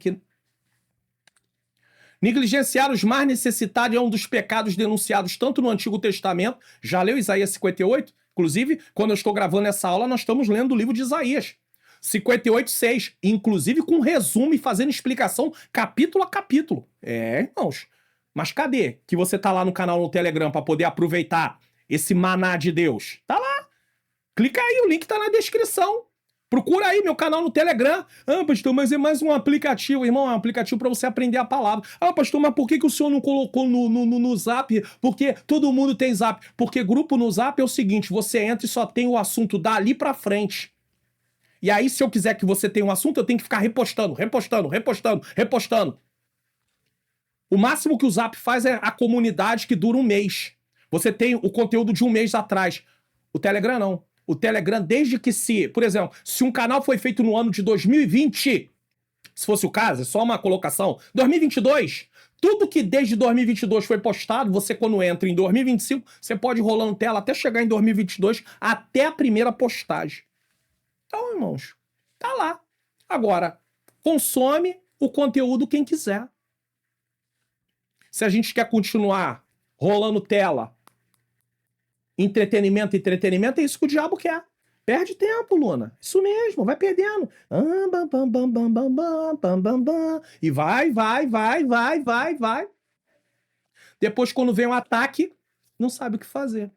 Negligenciar os mais necessitados é um dos pecados denunciados tanto no Antigo Testamento. Já leu Isaías 58? Inclusive, quando eu estou gravando essa aula, nós estamos lendo o livro de Isaías. 58:6. Inclusive com resumo e fazendo explicação capítulo a capítulo. Irmãos. Mas cadê que você tá lá no canal no Telegram para poder aproveitar esse maná de Deus? Tá lá. Clica aí, o link tá na descrição. Procura aí meu canal no Telegram. Ah, pastor, mas é mais um aplicativo. Irmão, é um aplicativo para você aprender a palavra. Ah, pastor, mas por que o senhor não colocou no Zap? Porque todo mundo tem Zap. Porque grupo no Zap é o seguinte, você entra e só tem o assunto dali pra frente. E aí, se eu quiser que você tenha um assunto, eu tenho que ficar repostando. O máximo que o Zap faz é a comunidade que dura um mês. Você tem o conteúdo de um mês atrás. O Telegram não. O Telegram, desde que por exemplo, se um canal foi feito no ano de 2020, se fosse o caso, é só uma colocação, 2022, tudo que desde 2022 foi postado, você quando entra em 2025, você pode ir rolando tela até chegar em 2022, até a primeira postagem. Então, irmãos, tá lá. Agora, consome o conteúdo quem quiser. Se a gente quer continuar rolando tela, entretenimento, é isso que o diabo quer. Perde tempo, Luna. Isso mesmo, vai perdendo. E vai. Depois, quando vem um ataque, não sabe o que fazer.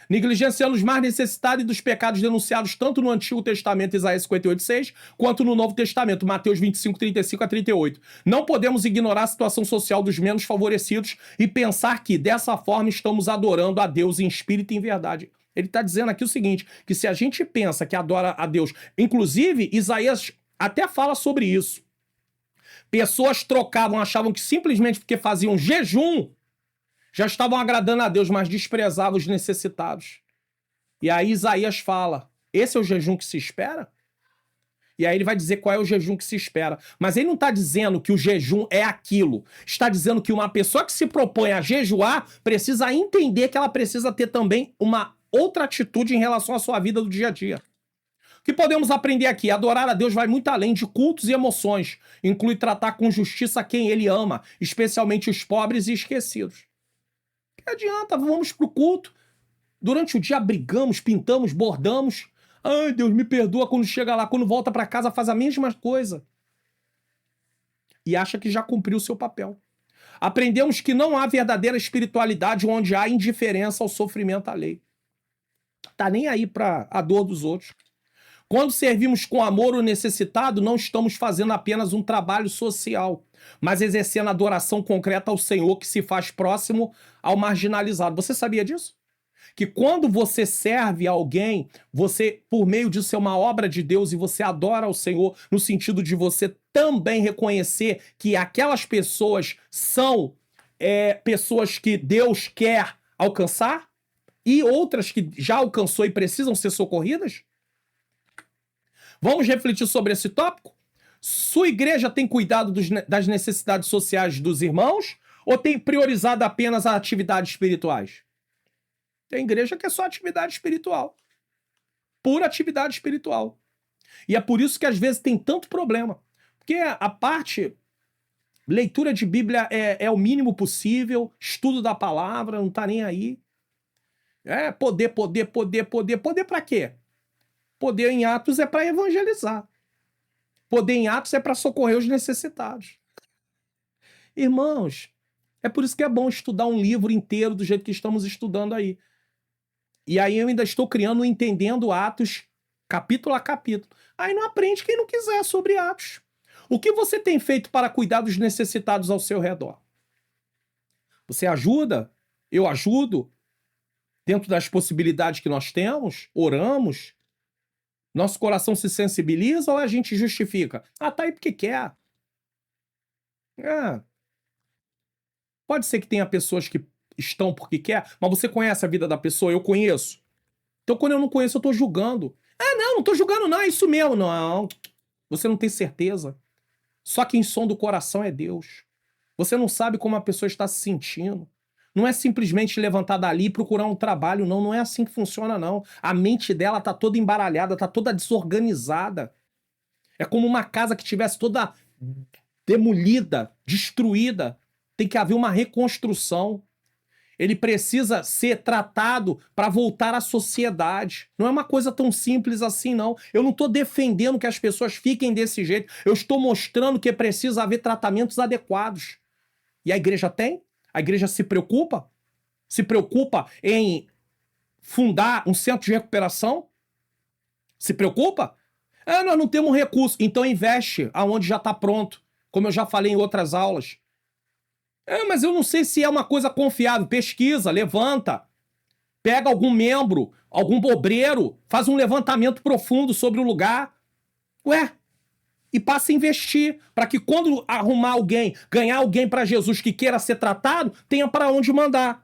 Negligenciando os mais necessitados e dos pecados denunciados tanto no Antigo Testamento, Isaías 58:6, quanto no Novo Testamento, Mateus 25:35-38. Não podemos ignorar a situação social dos menos favorecidos e pensar que, dessa forma, estamos adorando a Deus em espírito e em verdade. Ele está dizendo aqui o seguinte, que se a gente pensa que adora a Deus... Inclusive, Isaías até fala sobre isso. Pessoas trocavam, achavam que simplesmente porque faziam jejum, já estavam agradando a Deus, mas desprezavam os necessitados. E aí Isaías fala, esse é o jejum que se espera? E aí ele vai dizer qual é o jejum que se espera. Mas ele não está dizendo que o jejum é aquilo. Está dizendo que uma pessoa que se propõe a jejuar precisa entender que ela precisa ter também uma outra atitude em relação à sua vida do dia a dia. O que podemos aprender aqui? Adorar a Deus vai muito além de cultos e emoções. Inclui tratar com justiça quem ele ama, especialmente os pobres e esquecidos. Que adianta? Vamos pro culto. Durante o dia brigamos, pintamos, bordamos. Ai, Deus, me perdoa quando chega lá. Quando volta para casa faz a mesma coisa. E acha que já cumpriu o seu papel. Aprendemos que não há verdadeira espiritualidade onde há indiferença ao sofrimento alheio. Tá nem aí para a dor dos outros. Quando servimos com amor o necessitado, não estamos fazendo apenas um trabalho social, mas exercendo adoração concreta ao Senhor que se faz próximo ao marginalizado. Você sabia disso? Que quando você serve a alguém, você, por meio disso, é uma obra de Deus e você adora ao Senhor no sentido de você também reconhecer que aquelas pessoas são pessoas que Deus quer alcançar e outras que já alcançou e precisam ser socorridas? Vamos refletir sobre esse tópico? Sua igreja tem cuidado das necessidades sociais dos irmãos ou tem priorizado apenas as atividades espirituais? Tem igreja que é só atividade espiritual. Pura atividade espiritual. E é por isso que às vezes tem tanto problema. Porque a parte... Leitura de Bíblia é o mínimo possível, estudo da palavra, não tá nem aí. Poder pra quê? Poder em Atos é para evangelizar. Poder em Atos é para socorrer os necessitados. Irmãos, é por isso que é bom estudar um livro inteiro do jeito que estamos estudando aí. E aí eu ainda estou criando, entendendo Atos, capítulo a capítulo. Aí não aprende quem não quiser sobre Atos. O que você tem feito para cuidar dos necessitados ao seu redor? Você ajuda? Eu ajudo? Dentro das possibilidades que nós temos? Oramos? Nosso coração se sensibiliza ou a gente justifica? Tá aí porque quer. Pode ser que tenha pessoas que estão porque quer, mas você conhece a vida da pessoa? Eu conheço. Então quando eu não conheço, eu tô julgando. Não tô julgando não, é isso mesmo. Não, você não tem certeza. Só quem sonda o coração é Deus. Você não sabe como a pessoa está se sentindo. Não é simplesmente levantar dali e procurar um trabalho, não. Não é assim que funciona, não. A mente dela tá toda embaralhada, tá toda desorganizada. É como uma casa que tivesse toda demolida, destruída. Tem que haver uma reconstrução. Ele precisa ser tratado para voltar à sociedade. Não é uma coisa tão simples assim, não. Eu não estou defendendo que as pessoas fiquem desse jeito. Eu estou mostrando que precisa haver tratamentos adequados. E a igreja tem? A igreja se preocupa? Se preocupa em fundar um centro de recuperação? Se preocupa? Nós não temos recurso. Então investe aonde já está pronto. Como eu já falei em outras aulas. Mas eu não sei se é uma coisa confiável. Pesquisa, levanta. Pega algum membro, algum obreiro, faz um levantamento profundo sobre o lugar. e passa a investir para que quando arrumar alguém, ganhar alguém para Jesus que queira ser tratado, tenha para onde mandar.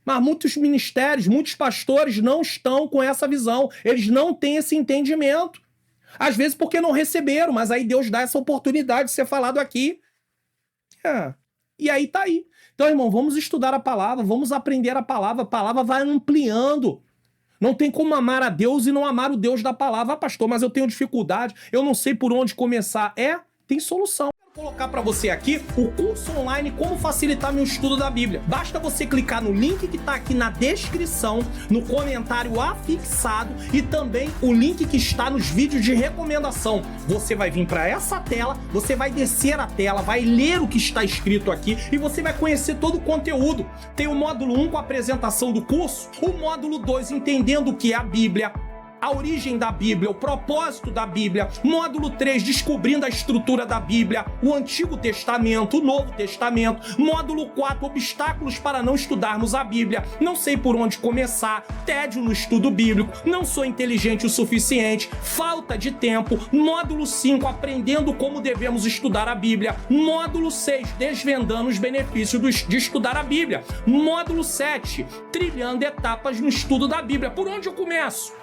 Mas muitos ministérios, muitos pastores não estão com essa visão. Eles não têm esse entendimento. Às vezes porque não receberam, mas aí Deus dá essa oportunidade de ser falado aqui. E aí tá aí. Então, irmão, vamos estudar a palavra, vamos aprender a palavra vai ampliando. Não tem como amar a Deus e não amar o Deus da palavra. Ah, pastor, mas eu tenho dificuldade, eu não sei por onde começar. Tem solução. Vou colocar para você aqui o curso online Como Facilitar Meu Estudo da Bíblia. Basta você clicar no link que está aqui na descrição, no comentário afixado e também o link que está nos vídeos de recomendação. Você vai vir para essa tela, você vai descer a tela, vai ler o que está escrito aqui e você vai conhecer todo o conteúdo. Tem o módulo 1 com a apresentação do curso, o módulo 2 entendendo o que é a Bíblia, a origem da Bíblia, o propósito da Bíblia, módulo 3, descobrindo a estrutura da Bíblia, o Antigo Testamento, o Novo Testamento, módulo 4, obstáculos para não estudarmos a Bíblia, não sei por onde começar, tédio no estudo bíblico, não sou inteligente o suficiente, falta de tempo, módulo 5, aprendendo como devemos estudar a Bíblia, módulo 6, desvendando os benefícios de estudar a Bíblia, módulo 7, trilhando etapas no estudo da Bíblia. Por onde eu começo?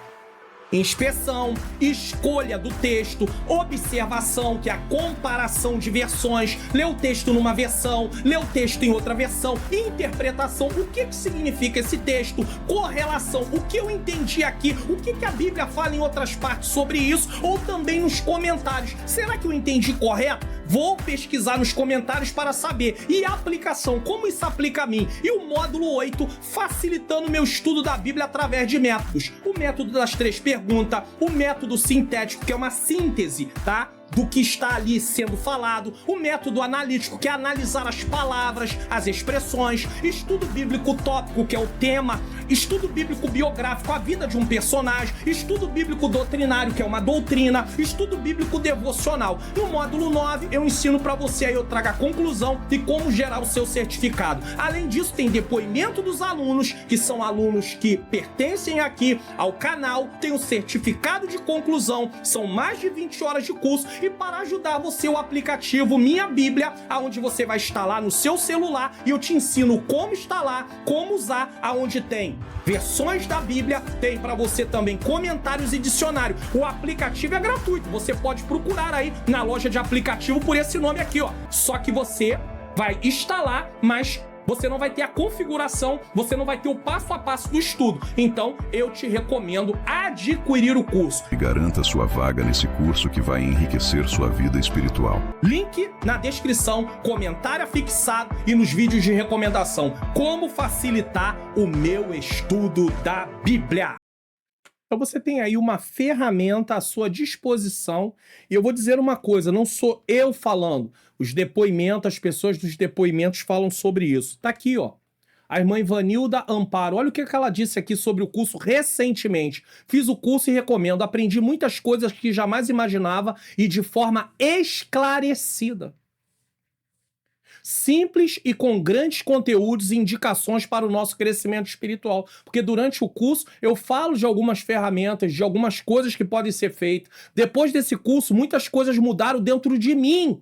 Inspeção, escolha do texto, observação, que é a comparação de versões, ler o texto numa versão, ler o texto em outra versão, interpretação, o que significa esse texto, correlação, o que eu entendi aqui, o que a Bíblia fala em outras partes sobre isso, ou também nos comentários. Será que eu entendi correto? Vou pesquisar nos comentários para saber. E a aplicação, como isso aplica a mim? E o módulo 8, facilitando meu estudo da Bíblia através de métodos. O método das 3 perguntas, o método sintético, que é uma síntese, tá? Do que está ali sendo falado, o método analítico, que é analisar as palavras, as expressões, estudo bíblico tópico, que é o tema, estudo bíblico biográfico, a vida de um personagem, estudo bíblico doutrinário, que é uma doutrina, estudo bíblico devocional. No módulo 9, eu ensino para você, aí eu trago a conclusão e como gerar o seu certificado. Além disso, tem depoimento dos alunos, que são alunos que pertencem aqui ao canal, tem o certificado de conclusão, são mais de 20 horas de curso. E para ajudar você, o aplicativo Minha Bíblia, onde você vai instalar no seu celular e eu te ensino como instalar, como usar, aonde tem versões da Bíblia, tem para você também comentários e dicionário. O aplicativo é gratuito, você pode procurar aí na loja de aplicativo por esse nome aqui, ó. Só que você vai instalar, mas você não vai ter a configuração, você não vai ter o passo a passo do estudo. Então, eu te recomendo adquirir o curso. E garanta sua vaga nesse curso que vai enriquecer sua vida espiritual. Link na descrição, comentário fixado e nos vídeos de recomendação. Como facilitar o meu estudo da Bíblia. Então você tem aí uma ferramenta à sua disposição. E eu vou dizer uma coisa, não sou eu falando. Os depoimentos, as pessoas dos depoimentos falam sobre isso. Tá aqui, ó. A irmã Ivanilda Amparo. Olha o que ela disse aqui sobre o curso recentemente. Fiz o curso e recomendo. Aprendi muitas coisas que jamais imaginava e de forma esclarecida. Simples e com grandes conteúdos e indicações para o nosso crescimento espiritual. Porque durante o curso eu falo de algumas ferramentas, de algumas coisas que podem ser feitas. Depois desse curso, muitas coisas mudaram dentro de mim.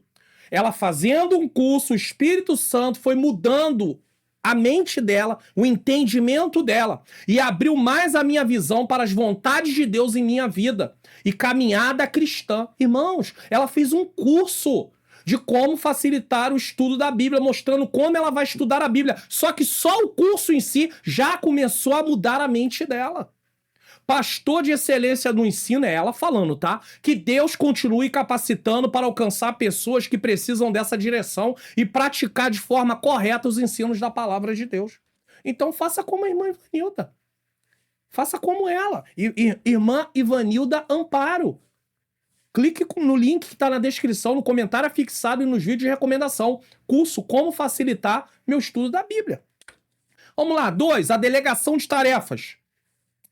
Ela fazendo um curso, o Espírito Santo foi mudando a mente dela, o entendimento dela. E abriu mais a minha visão para as vontades de Deus em minha vida. E caminhada cristã. Irmãos, ela fez um curso de como facilitar o estudo da Bíblia, mostrando como ela vai estudar a Bíblia. Só que só o curso em si já começou a mudar a mente dela. Pastor de excelência no ensino é ela falando, tá? Que Deus continue capacitando para alcançar pessoas que precisam dessa direção e praticar de forma correta os ensinos da palavra de Deus. Então faça como a irmã Ivanilda. Faça como ela. Irmã Ivanilda Amparo. Clique no link que está na descrição, no comentário fixado e nos vídeos de recomendação. Curso Como Facilitar Meu Estudo da Bíblia. Vamos lá. 2. A delegação de tarefas.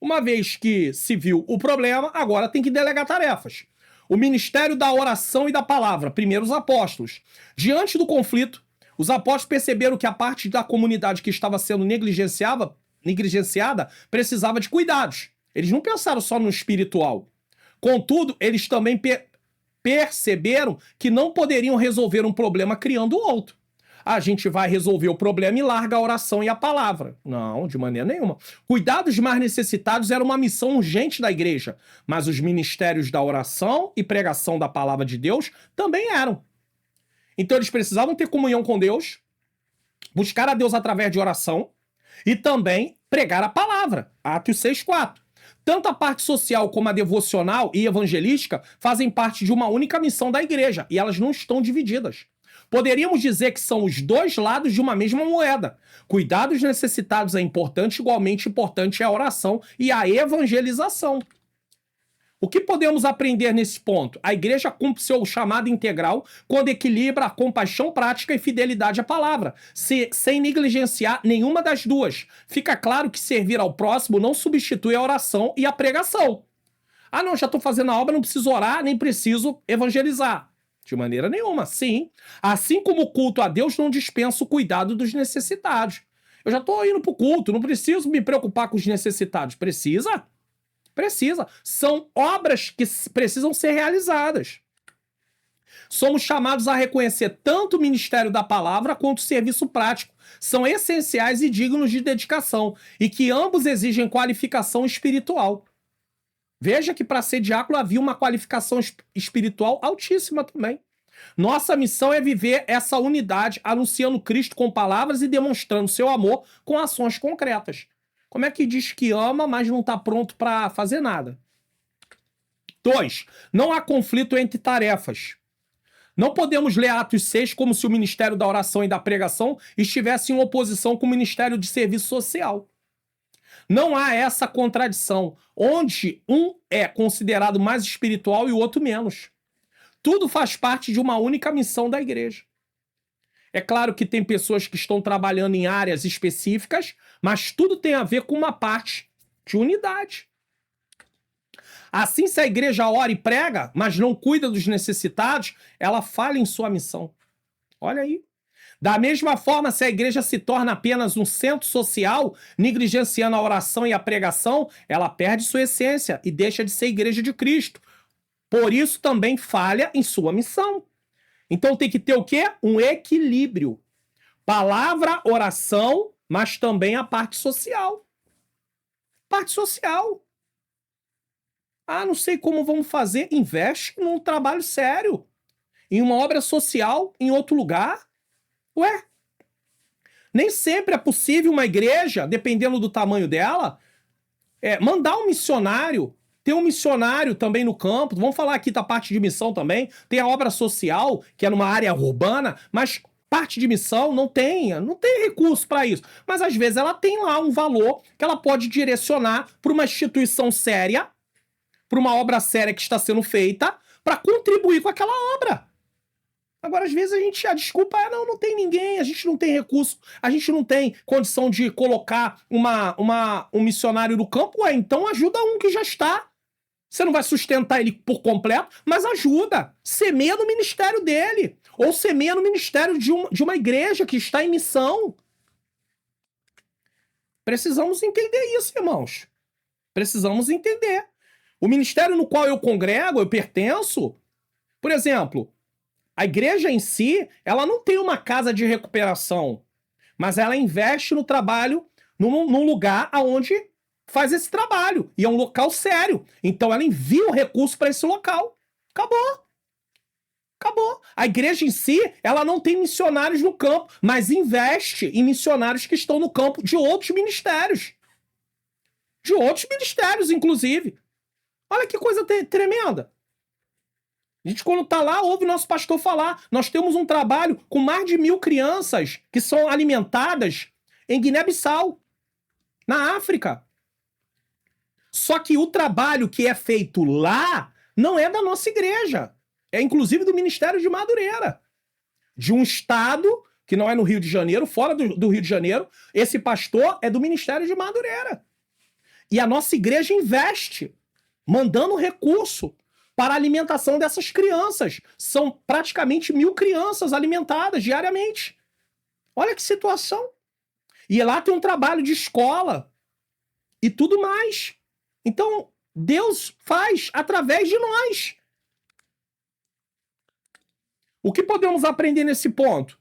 Uma vez que se viu o problema, agora tem que delegar tarefas. O ministério da oração e da palavra. Primeiro os apóstolos. Diante do conflito, os apóstolos perceberam que a parte da comunidade que estava sendo negligenciada precisava de cuidados. Eles não pensaram só no espiritual. Contudo, eles também perceberam que não poderiam resolver um problema criando outro. A gente vai resolver o problema e larga a oração e a palavra. Não, de maneira nenhuma. Cuidar dos mais necessitados era uma missão urgente da igreja, mas os ministérios da oração e pregação da palavra de Deus também eram. Então eles precisavam ter comunhão com Deus, buscar a Deus através de oração e também pregar a palavra. Atos 6:4. Tanto a parte social como a devocional e evangelística fazem parte de uma única missão da igreja e elas não estão divididas. Poderíamos dizer que são os dois lados de uma mesma moeda. Cuidar dos necessitados é importante, igualmente importante é a oração e a evangelização. O que podemos aprender nesse ponto? A igreja cumpre seu chamado integral quando equilibra a compaixão prática e fidelidade à palavra, sem negligenciar nenhuma das duas. Fica claro que servir ao próximo não substitui a oração e a pregação. Ah, não, já estou fazendo a obra, não preciso orar, nem preciso evangelizar. De maneira nenhuma, sim. Assim como o culto a Deus não dispensa o cuidado dos necessitados. Eu já estou indo para o culto, não preciso me preocupar com os necessitados. Precisa? Precisa. São obras que precisam ser realizadas. Somos chamados a reconhecer tanto o ministério da palavra quanto o serviço prático. São essenciais e dignos de dedicação, e que ambos exigem qualificação espiritual. Veja que para ser diácono havia uma qualificação espiritual altíssima também. Nossa missão é viver essa unidade, anunciando Cristo com palavras e demonstrando seu amor com ações concretas. Como é que diz que ama, mas não está pronto para fazer nada? 2. Não há conflito entre tarefas. Não podemos ler Atos 6 como se o ministério da oração e da pregação estivesse em oposição com o ministério de serviço social. Não há essa contradição, onde um é considerado mais espiritual e o outro menos. Tudo faz parte de uma única missão da igreja. É claro que tem pessoas que estão trabalhando em áreas específicas, mas tudo tem a ver com uma parte de unidade. Assim, se a igreja ora e prega, mas não cuida dos necessitados, ela falha em sua missão. Olha aí. Da mesma forma, se a igreja se torna apenas um centro social, negligenciando a oração e a pregação, ela perde sua essência e deixa de ser igreja de Cristo. Por isso também falha em sua missão. Então tem que ter o quê? Um equilíbrio. Palavra, oração, mas também a parte social. Parte social. Ah, não sei como vamos fazer. Investe num trabalho sério. Em uma obra social, em outro lugar. Ué? Nem sempre é possível uma igreja, dependendo do tamanho dela, mandar um missionário. Tem um missionário também no campo. Vamos falar aqui da parte de missão também. Tem a obra social, que é numa área urbana, mas parte de missão não tem recurso para isso. Mas às vezes ela tem lá um valor que ela pode direcionar para uma instituição séria, para uma obra séria que está sendo feita, para contribuir com aquela obra. Agora, às vezes, a desculpa é, não tem ninguém, a gente não tem recurso, a gente não tem condição de colocar um missionário no campo. Ué, então ajuda um que já está. Você não vai sustentar ele por completo, mas ajuda. Semeia no ministério dele. Ou semeia no ministério de uma igreja que está em missão. Precisamos entender isso, irmãos. Precisamos entender. O ministério no qual eu congrego, eu pertenço, por exemplo, a igreja em si, ela não tem uma casa de recuperação, mas ela investe no trabalho, num lugar onde faz esse trabalho. E é um local sério. Então ela envia o recurso para esse local. Acabou. Acabou. A igreja em si, ela não tem missionários no campo, mas investe em missionários que estão no campo de outros ministérios. De outros ministérios, inclusive. Olha que coisa tremenda. A gente, quando tá lá, ouve o nosso pastor falar. Nós temos um trabalho com mais de 1.000 crianças que são alimentadas em Guiné-Bissau, na África. Só que o trabalho que é feito lá não é da nossa igreja. É inclusive do Ministério de Madureira. De um estado que não é no Rio de Janeiro, fora do Rio de Janeiro. Esse pastor é do Ministério de Madureira. E a nossa igreja investe, mandando recurso para a alimentação dessas crianças. São praticamente 1.000 crianças alimentadas diariamente. Olha que situação. E lá tem um trabalho de escola e tudo mais. Então, Deus faz através de nós. O que podemos aprender nesse ponto?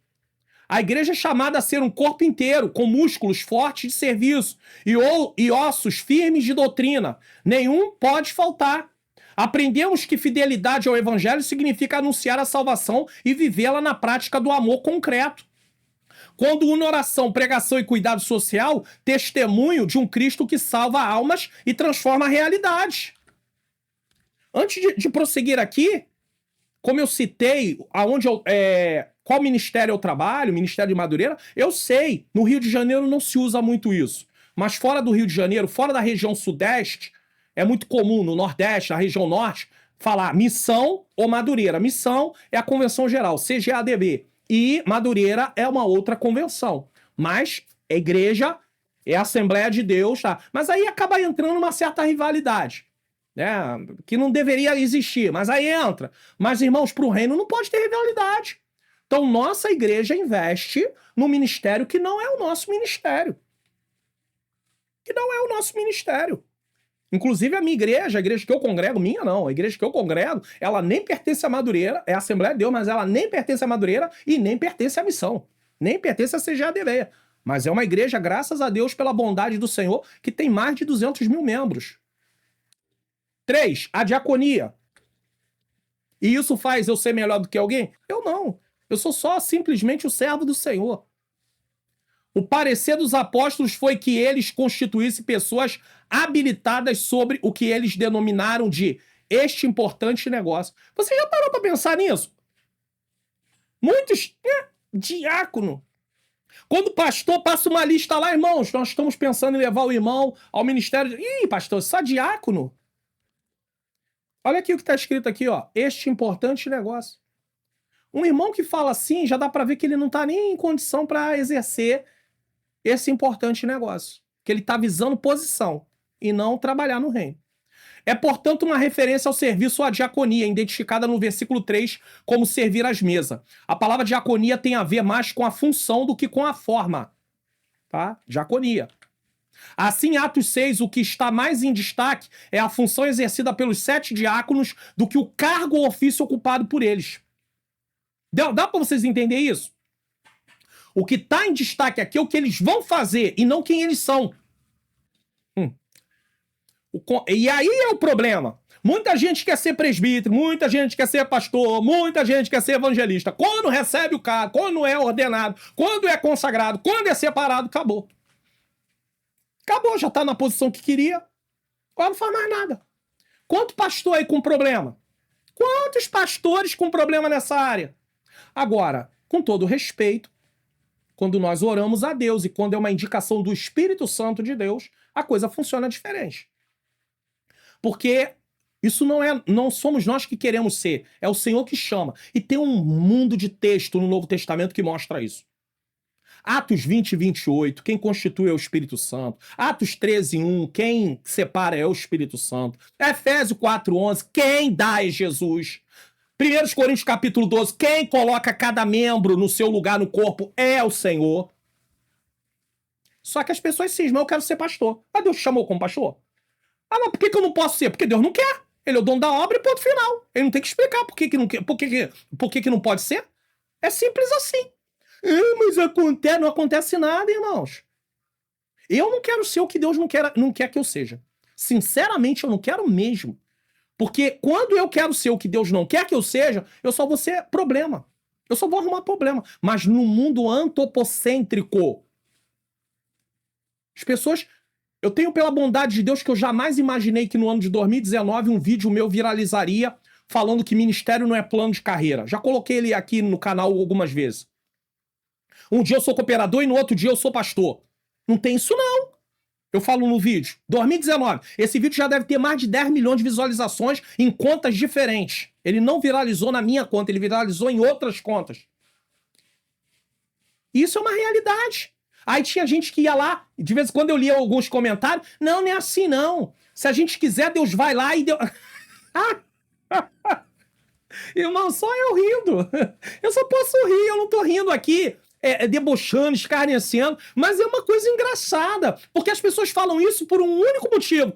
A igreja é chamada a ser um corpo inteiro, com músculos fortes de serviço e ossos firmes de doutrina. Nenhum pode faltar. Aprendemos que fidelidade ao evangelho significa anunciar a salvação e vivê-la na prática do amor concreto. Quando une oração, pregação e cuidado social, testemunho de um Cristo que salva almas e transforma a realidade. Antes de prosseguir aqui, como eu citei, qual ministério eu trabalho, Ministério de Madureira, eu sei, no Rio de Janeiro não se usa muito isso. Mas fora do Rio de Janeiro, fora da região sudeste, é muito comum no nordeste, na região norte, falar missão ou Madureira. Missão é a convenção geral, CGADB. E Madureira é uma outra convenção. Mas a igreja é a Assembleia de Deus, tá? Mas aí acaba entrando uma certa rivalidade, né? Que não deveria existir, mas aí entra. Mas, irmãos, para o reino não pode ter rivalidade. Então, nossa igreja investe no ministério que não é o nosso ministério. Que não é o nosso ministério. Inclusive a minha igreja, a igreja que eu congrego, minha não, a igreja que eu congrego, ela nem pertence à Madureira, é a Assembleia de Deus, mas ela nem pertence à Madureira e nem pertence à missão, nem pertence à CGADV. Mas é uma igreja, graças a Deus, pela bondade do Senhor, que tem mais de 200 mil membros. 3, a diaconia. E isso faz eu ser melhor do que alguém? Eu não. Eu sou só simplesmente o servo do Senhor. O parecer dos apóstolos foi que eles constituíssem pessoas habilitadas sobre o que eles denominaram de este importante negócio. Você já parou para pensar nisso? Muitos, diácono. Quando o pastor passa uma lista lá, irmãos, nós estamos pensando em levar o irmão ao ministério. Ih, pastor, só diácono? Olha aqui o que está escrito aqui, ó. Este importante negócio. Um irmão que fala assim, já dá para ver que ele não está nem em condição para exercer esse importante negócio. Que ele está visando posição e não trabalhar no reino. É, portanto, uma referência ao serviço à diaconia, identificada no versículo 3 como servir às mesas. A palavra diaconia tem a ver mais com a função do que com a forma. Tá? Diaconia. Assim, em Atos 6, o que está mais em destaque é a função exercida pelos 7 diáconos do que o cargo ou ofício ocupado por eles. Dá para vocês entenderem isso? O que está em destaque aqui é o que eles vão fazer e não quem eles são. E aí é o problema. Muita gente quer ser presbítero, muita gente quer ser pastor, muita gente quer ser evangelista. Quando recebe o cargo, quando é ordenado, quando é consagrado, quando é separado, acabou. Acabou, já está na posição que queria. Agora não faz mais nada. Quanto pastor aí com problema? Quantos pastores com problema nessa área? Agora, com todo respeito, quando nós oramos a Deus e quando é uma indicação do Espírito Santo de Deus, a coisa funciona diferente. Porque isso não somos nós que queremos ser, é o Senhor que chama. E tem um mundo de texto no Novo Testamento que mostra isso. Atos 20 e 28, quem constitui é o Espírito Santo. Atos 13, 1, quem separa é o Espírito Santo. Efésios 4, 11, quem dá é Jesus. 1 Coríntios capítulo 12, quem coloca cada membro no seu lugar no corpo é o Senhor. Só que as pessoas cismam, eu quero ser pastor. Ah, Deus te chamou como pastor? Ah, mas por que eu não posso ser? Porque Deus não quer. Ele é o dono da obra e ponto final. Ele não tem que explicar por que não quer, por que não pode ser. É simples assim. Mas acontece, não acontece nada, irmãos. Eu não quero ser o que Deus não quer que eu seja. Sinceramente, eu não quero mesmo. Porque quando eu quero ser o que Deus não quer que eu seja, eu só vou ser problema. Eu só vou arrumar problema. Mas no mundo antropocêntrico, as pessoas... Eu tenho pela bondade de Deus que eu jamais imaginei que no ano de 2019 um vídeo meu viralizaria falando que ministério não é plano de carreira. Já coloquei ele aqui no canal algumas vezes. Um dia eu sou cooperador e no outro dia eu sou pastor. Não tem isso não. Eu falo no vídeo. 2019. Esse vídeo já deve ter mais de 10 milhões de visualizações em contas diferentes. Ele não viralizou na minha conta, ele viralizou em outras contas. Isso é uma realidade. Aí tinha gente que ia lá, de vez em quando eu lia alguns comentários, não é assim não. Se a gente quiser, Deus vai lá e Deus... Irmão, só eu rindo. Eu só posso rir, eu não tô rindo aqui, debochando, escarnecendo, mas é uma coisa engraçada, porque as pessoas falam isso por um único motivo.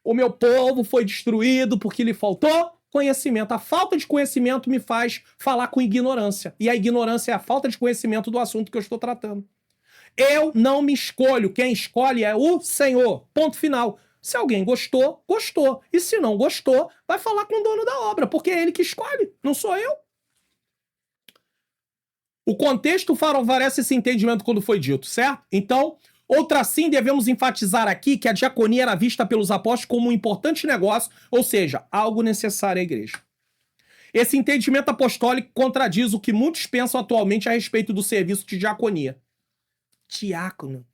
O meu povo foi destruído porque lhe faltou conhecimento. A falta de conhecimento me faz falar com ignorância. E a ignorância é a falta de conhecimento do assunto que eu estou tratando. Eu não me escolho. Quem escolhe é o Senhor. Ponto final. Se alguém gostou, gostou. E se não gostou, vai falar com o dono da obra, porque é ele que escolhe, não sou eu. O contexto favorece esse entendimento quando foi dito, certo? Então, outra assim, devemos enfatizar aqui que a diaconia era vista pelos apóstolos como um importante negócio, ou seja, algo necessário à igreja. Esse entendimento apostólico contradiz o que muitos pensam atualmente a respeito do serviço de diaconia. Diácono.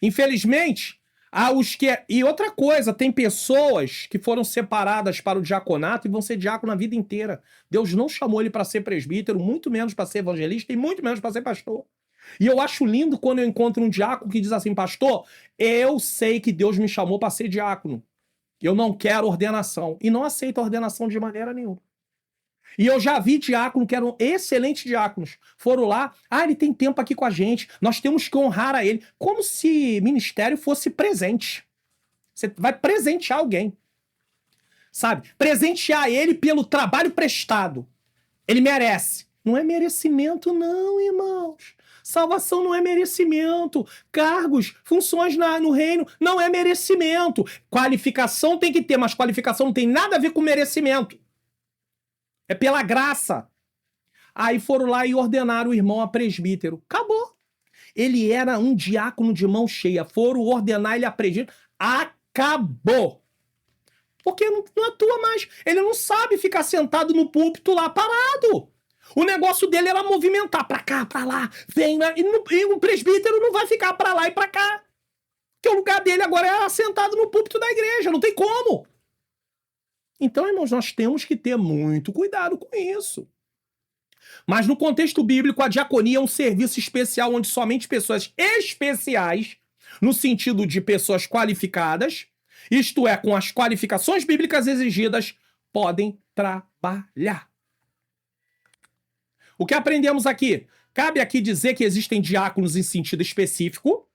Infelizmente, há os que... E outra coisa, tem pessoas que foram separadas para o diaconato e vão ser diácono a vida inteira. Deus não chamou ele para ser presbítero, muito menos para ser evangelista e muito menos para ser pastor. E eu acho lindo quando eu encontro um diácono que diz assim, pastor, eu sei que Deus me chamou para ser diácono. Eu não quero ordenação. E não aceito a ordenação de maneira nenhuma. E eu já vi diáconos que eram excelentes diáconos. Foram lá, ele tem tempo aqui com a gente, nós temos que honrar a ele. Como se ministério fosse presente. Você vai presentear alguém. Sabe? Presentear ele pelo trabalho prestado. Ele merece. Não é merecimento não, irmãos. Salvação não é merecimento. Cargos, funções no reino não é merecimento. Qualificação tem que ter, mas qualificação não tem nada a ver com merecimento. É pela graça. Aí foram lá e ordenaram o irmão a presbítero. Acabou. Ele era um diácono de mão cheia. Foram ordenar ele a presbítero. Acabou. Porque não atua mais. Ele não sabe ficar sentado no púlpito lá parado. O negócio dele era movimentar pra cá, pra lá. Vem, e o presbítero não vai ficar pra lá e pra cá. Porque o lugar dele agora é sentado no púlpito da igreja. Não tem como. Então, irmãos, nós temos que ter muito cuidado com isso. Mas no contexto bíblico, a diaconia é um serviço especial onde somente pessoas especiais, no sentido de pessoas qualificadas, isto é, com as qualificações bíblicas exigidas, podem trabalhar. O que aprendemos aqui? Cabe aqui dizer que existem diáconos em sentido específico,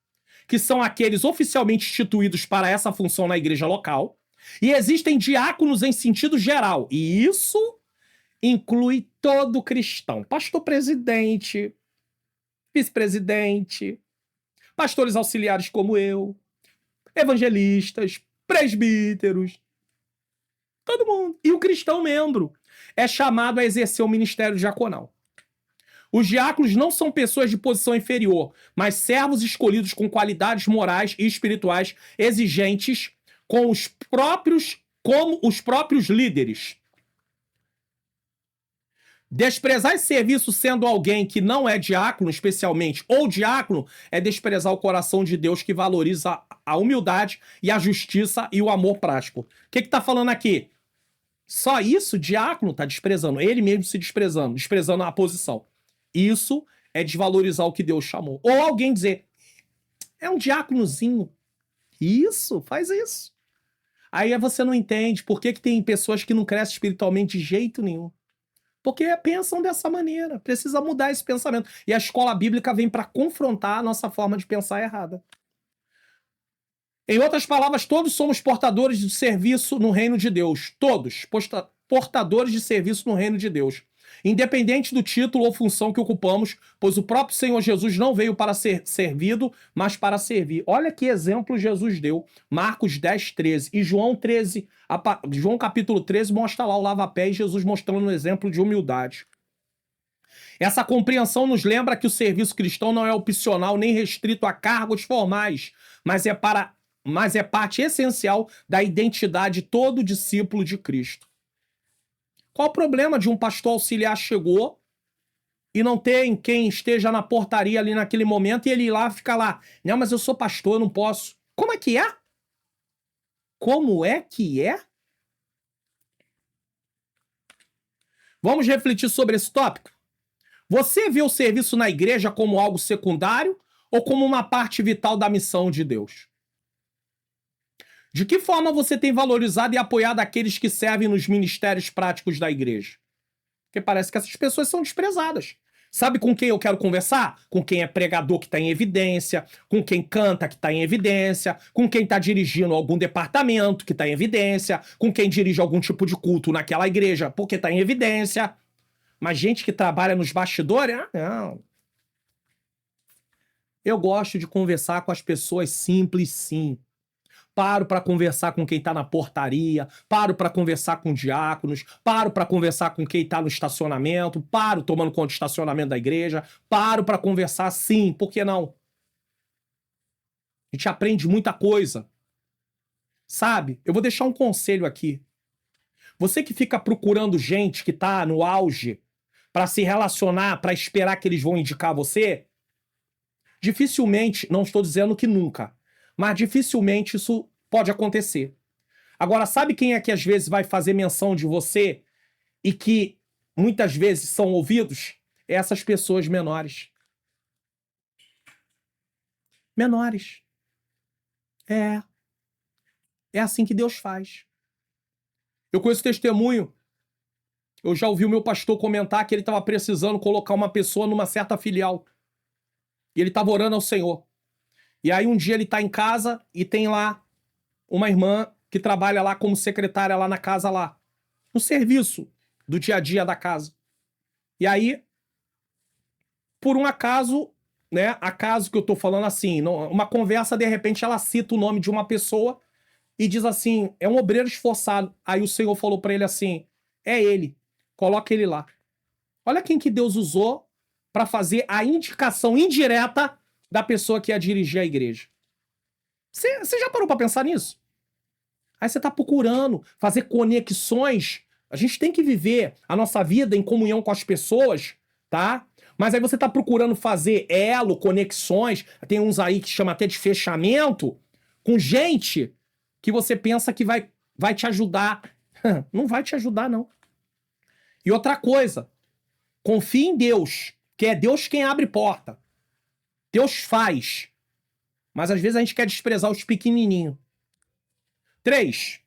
que são aqueles oficialmente instituídos para essa função na igreja local, e existem diáconos em sentido geral, e isso inclui todo cristão. Pastor presidente, vice-presidente, pastores auxiliares como eu, evangelistas, presbíteros, todo mundo. E o cristão membro é chamado a exercer o ministério diaconal. Os diáconos não são pessoas de posição inferior, mas servos escolhidos com qualidades morais e espirituais exigentes como os próprios líderes. Desprezar esse serviço sendo alguém que não é diácono, especialmente, ou diácono, é desprezar o coração de Deus que valoriza a humildade e a justiça e o amor prático. O que está falando aqui? Só isso, diácono está desprezando, ele mesmo se desprezando, desprezando a posição. Isso é desvalorizar o que Deus chamou. Ou alguém dizer, é um diáconozinho. Isso, faz isso. Aí você não entende por que tem pessoas que não crescem espiritualmente de jeito nenhum. Porque pensam dessa maneira. Precisa mudar esse pensamento. E a escola bíblica vem para confrontar a nossa forma de pensar errada. Em outras palavras, todos somos portadores de serviço no reino de Deus. Todos. Portadores de serviço no reino de Deus. Independente do título ou função que ocupamos, pois o próprio Senhor Jesus não veio para ser servido, mas para servir. Olha que exemplo Jesus deu. Marcos 10, 13. E João capítulo 13 mostra lá o lava-pé e Jesus mostrando um exemplo de humildade. Essa compreensão nos lembra que o serviço cristão não é opcional nem restrito a cargos formais, mas é parte essencial da identidade de todo discípulo de Cristo. Qual o problema de um pastor auxiliar chegou e não tem quem esteja na portaria ali naquele momento e ele ir lá fica lá? Não, mas eu sou pastor, eu não posso. Como é que é? Como é que é? Vamos refletir sobre esse tópico? Você vê o serviço na igreja como algo secundário ou como uma parte vital da missão de Deus? De que forma você tem valorizado e apoiado aqueles que servem nos ministérios práticos da igreja? Porque parece que essas pessoas são desprezadas. Sabe com quem eu quero conversar? Com quem é pregador que está em evidência, com quem canta que está em evidência, com quem está dirigindo algum departamento que está em evidência, com quem dirige algum tipo de culto naquela igreja porque está em evidência. Mas gente que trabalha nos bastidores, não. Eu gosto de conversar com as pessoas simples, sim. Paro para conversar com quem está na portaria, paro para conversar com diáconos, paro para conversar com quem está no estacionamento, paro tomando conta do estacionamento da igreja, paro para conversar sim, por que não? A gente aprende muita coisa. Sabe? Eu vou deixar um conselho aqui. Você que fica procurando gente que está no auge para se relacionar, para esperar que eles vão indicar você, dificilmente, não estou dizendo que nunca, mas dificilmente isso pode acontecer. Agora, sabe quem é que às vezes vai fazer menção de você e que muitas vezes são ouvidos? Essas pessoas menores. Menores. É assim que Deus faz. Eu conheço testemunho. Eu já ouvi o meu pastor comentar que ele estava precisando colocar uma pessoa numa certa filial. E ele estava orando ao Senhor. E aí um dia ele está em casa e tem lá uma irmã que trabalha lá como secretária lá na casa lá. No serviço do dia a dia da casa. E aí, por um acaso, né? Acaso que eu tô falando assim, uma conversa, de repente ela cita o nome de uma pessoa e diz assim, é um obreiro esforçado. Aí o Senhor falou pra ele assim, é ele, coloca ele lá. Olha quem que Deus usou para fazer a indicação indireta da pessoa que ia dirigir a igreja. Você já parou para pensar nisso? Aí você tá procurando fazer conexões. A gente tem que viver a nossa vida em comunhão com as pessoas, tá? Mas aí você tá procurando fazer elo, conexões, tem uns aí que chama até de fechamento, com gente que você pensa que vai te ajudar. Não vai te ajudar, não. E outra coisa, confie em Deus, que é Deus quem abre porta. Deus faz. Mas às vezes a gente quer desprezar os pequenininhos. 3.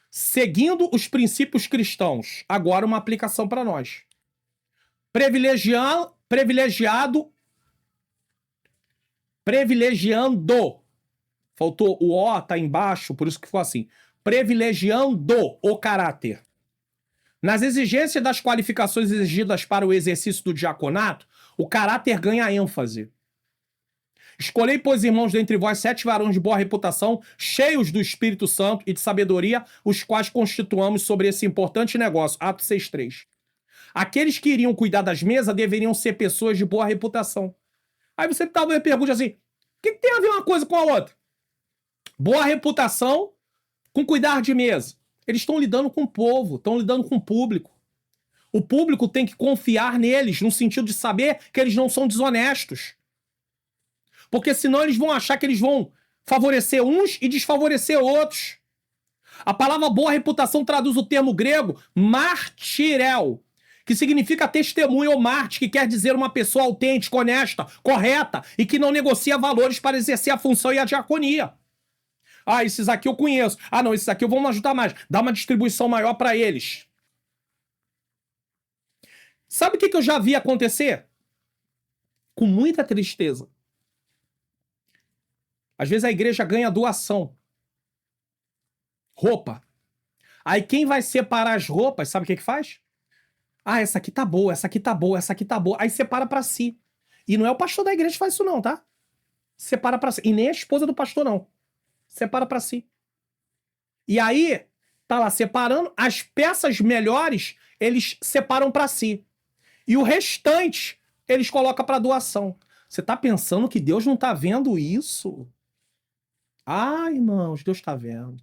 Seguindo os princípios cristãos. Agora uma aplicação para nós. Privilegiando. Faltou o O, tá embaixo, por isso que ficou assim. Privilegiando o caráter. Nas exigências das qualificações exigidas para o exercício do diaconato, o caráter ganha ênfase. Escolhei, pois, irmãos, dentre vós 7 varões de boa reputação, cheios do Espírito Santo e de sabedoria, os quais constituamos sobre esse importante negócio. Atos 6:3. Aqueles que iriam cuidar das mesas deveriam ser pessoas de boa reputação. Aí você talvez pergunte assim, o que tem a ver uma coisa com a outra? Boa reputação com cuidar de mesa. Eles estão lidando com o povo, estão lidando com o público. O público tem que confiar neles, no sentido de saber que eles não são desonestos. Porque senão eles vão achar que eles vão favorecer uns e desfavorecer outros. A palavra boa reputação traduz o termo grego martirel, que significa testemunho ou mártir, que quer dizer uma pessoa autêntica, honesta, correta e que não negocia valores para exercer a função e a diaconia. Ah, esses aqui eu conheço. Ah, não, esses aqui eu vou ajudar mais. Dá uma distribuição maior para eles. Sabe o que eu já vi acontecer? Com muita tristeza. Às vezes a igreja ganha doação. Roupa. Aí quem vai separar as roupas, sabe o que faz? Ah, essa aqui tá boa, essa aqui tá boa, essa aqui tá boa. Aí separa pra si. E não é o pastor da igreja que faz isso não, tá? Separa pra si. E nem a esposa do pastor não. Separa pra si. E aí, tá lá separando. As peças melhores, eles separam pra si. E o restante, eles colocam pra doação. Você tá pensando que Deus não tá vendo isso? Ah, irmãos, Deus tá vendo.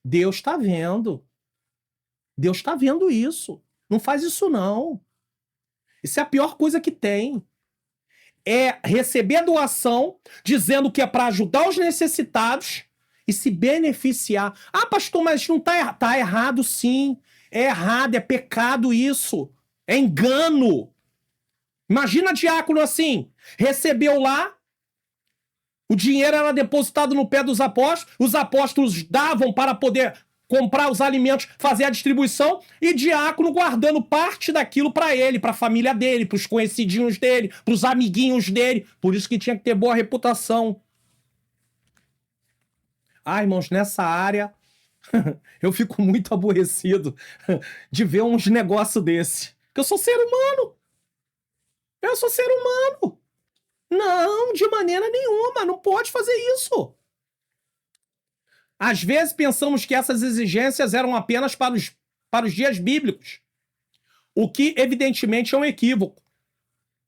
Deus tá vendo. Deus tá vendo isso. Não faz isso, não. Isso é a pior coisa que tem. É receber a doação, dizendo que é para ajudar os necessitados e se beneficiar. Ah, pastor, mas não tá errado, sim. É errado, é pecado isso. É engano. Imagina diácono assim, recebeu lá, o dinheiro era depositado no pé dos apóstolos, os apóstolos davam para poder comprar os alimentos, fazer a distribuição, e diácono guardando parte daquilo para ele, para a família dele, para os conhecidinhos dele, para os amiguinhos dele. Por isso que tinha que ter boa reputação. Ah, irmãos, nessa área eu fico muito aborrecido de ver uns negócios desse. Porque eu sou ser humano. Eu sou ser humano. Não, de maneira nenhuma, não pode fazer isso. Às vezes pensamos que essas exigências eram apenas para os dias bíblicos, o que evidentemente é um equívoco.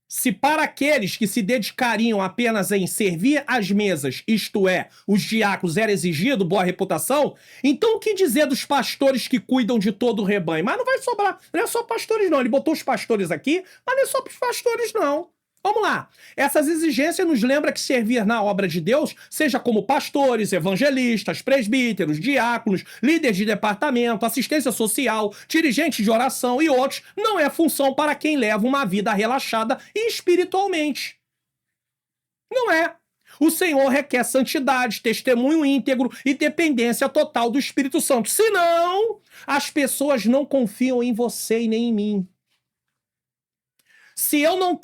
Se para aqueles que se dedicariam apenas em servir às mesas, isto é, os diáconos, era exigido boa reputação, então o que dizer dos pastores que cuidam de todo o rebanho? Mas não vai sobrar, não é só pastores não, ele botou os pastores aqui, mas não é só para os pastores não. Vamos lá. Essas exigências nos lembram que servir na obra de Deus, seja como pastores, evangelistas, presbíteros, diáconos, líderes de departamento, assistência social, dirigentes de oração e outros, não é função para quem leva uma vida relaxada espiritualmente. Não é. O Senhor requer santidade, testemunho íntegro e dependência total do Espírito Santo. Senão, as pessoas não confiam em você e nem em mim. Se eu não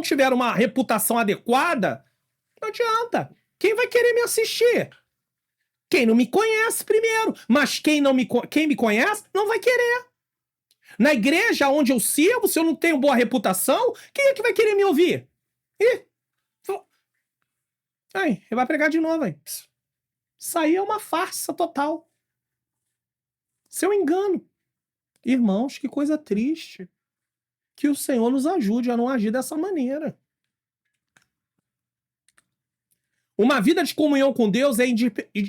tiver uma reputação adequada, não adianta. Quem vai querer me assistir? Quem não me conhece primeiro. Mas quem me conhece não vai querer. Na igreja onde eu sirvo, se eu não tenho boa reputação, quem é que vai querer me ouvir? Aí, ele vai pregar de novo. Aí. Isso aí é uma farsa total. Seu engano. Irmãos, que coisa triste. Que o Senhor nos ajude a não agir dessa maneira. Uma vida de comunhão com Deus é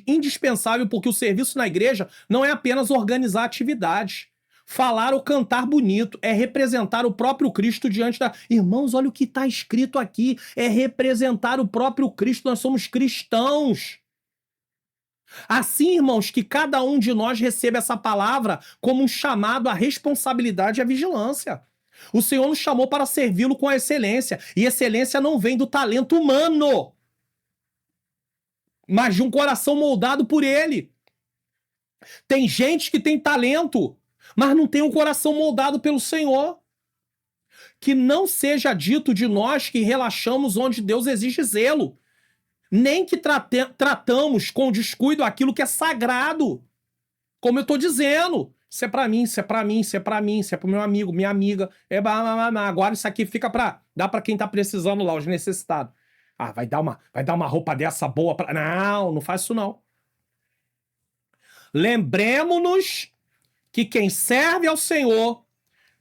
indispensável porque o serviço na igreja não é apenas organizar atividades. Falar ou cantar bonito é representar o próprio Cristo diante da... Irmãos, olha o que está escrito aqui. É representar o próprio Cristo. Nós somos cristãos. Assim, irmãos, que cada um de nós receba essa palavra como um chamado à responsabilidade e à vigilância. O Senhor nos chamou para servi-lo com a excelência. E excelência não vem do talento humano, mas de um coração moldado por ele. Tem gente que tem talento, mas não tem um coração moldado pelo Senhor. Que não seja dito de nós que relaxamos onde Deus exige zelo. Nem que tratamos com descuido aquilo que é sagrado. Como eu estou dizendo. Isso é pra mim, isso é pra mim, isso é pra mim, isso é pro meu amigo, minha amiga. Agora isso aqui fica dá pra quem tá precisando lá, os necessitados. Ah, vai dar uma roupa dessa boa pra... Não faz isso não. Lembremos-nos que quem serve ao Senhor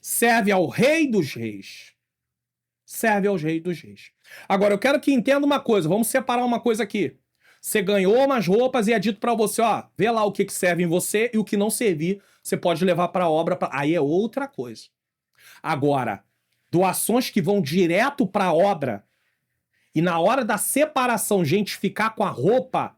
serve ao Rei dos Reis. Serve ao Rei dos Reis. Agora, eu quero que entenda uma coisa, vamos separar uma coisa aqui. Você ganhou umas roupas e é dito pra você, ó, vê lá o que serve em você e o que não servir, você pode levar pra obra. Aí é outra coisa. Agora, doações que vão direto pra obra e na hora da separação, gente, ficar com a roupa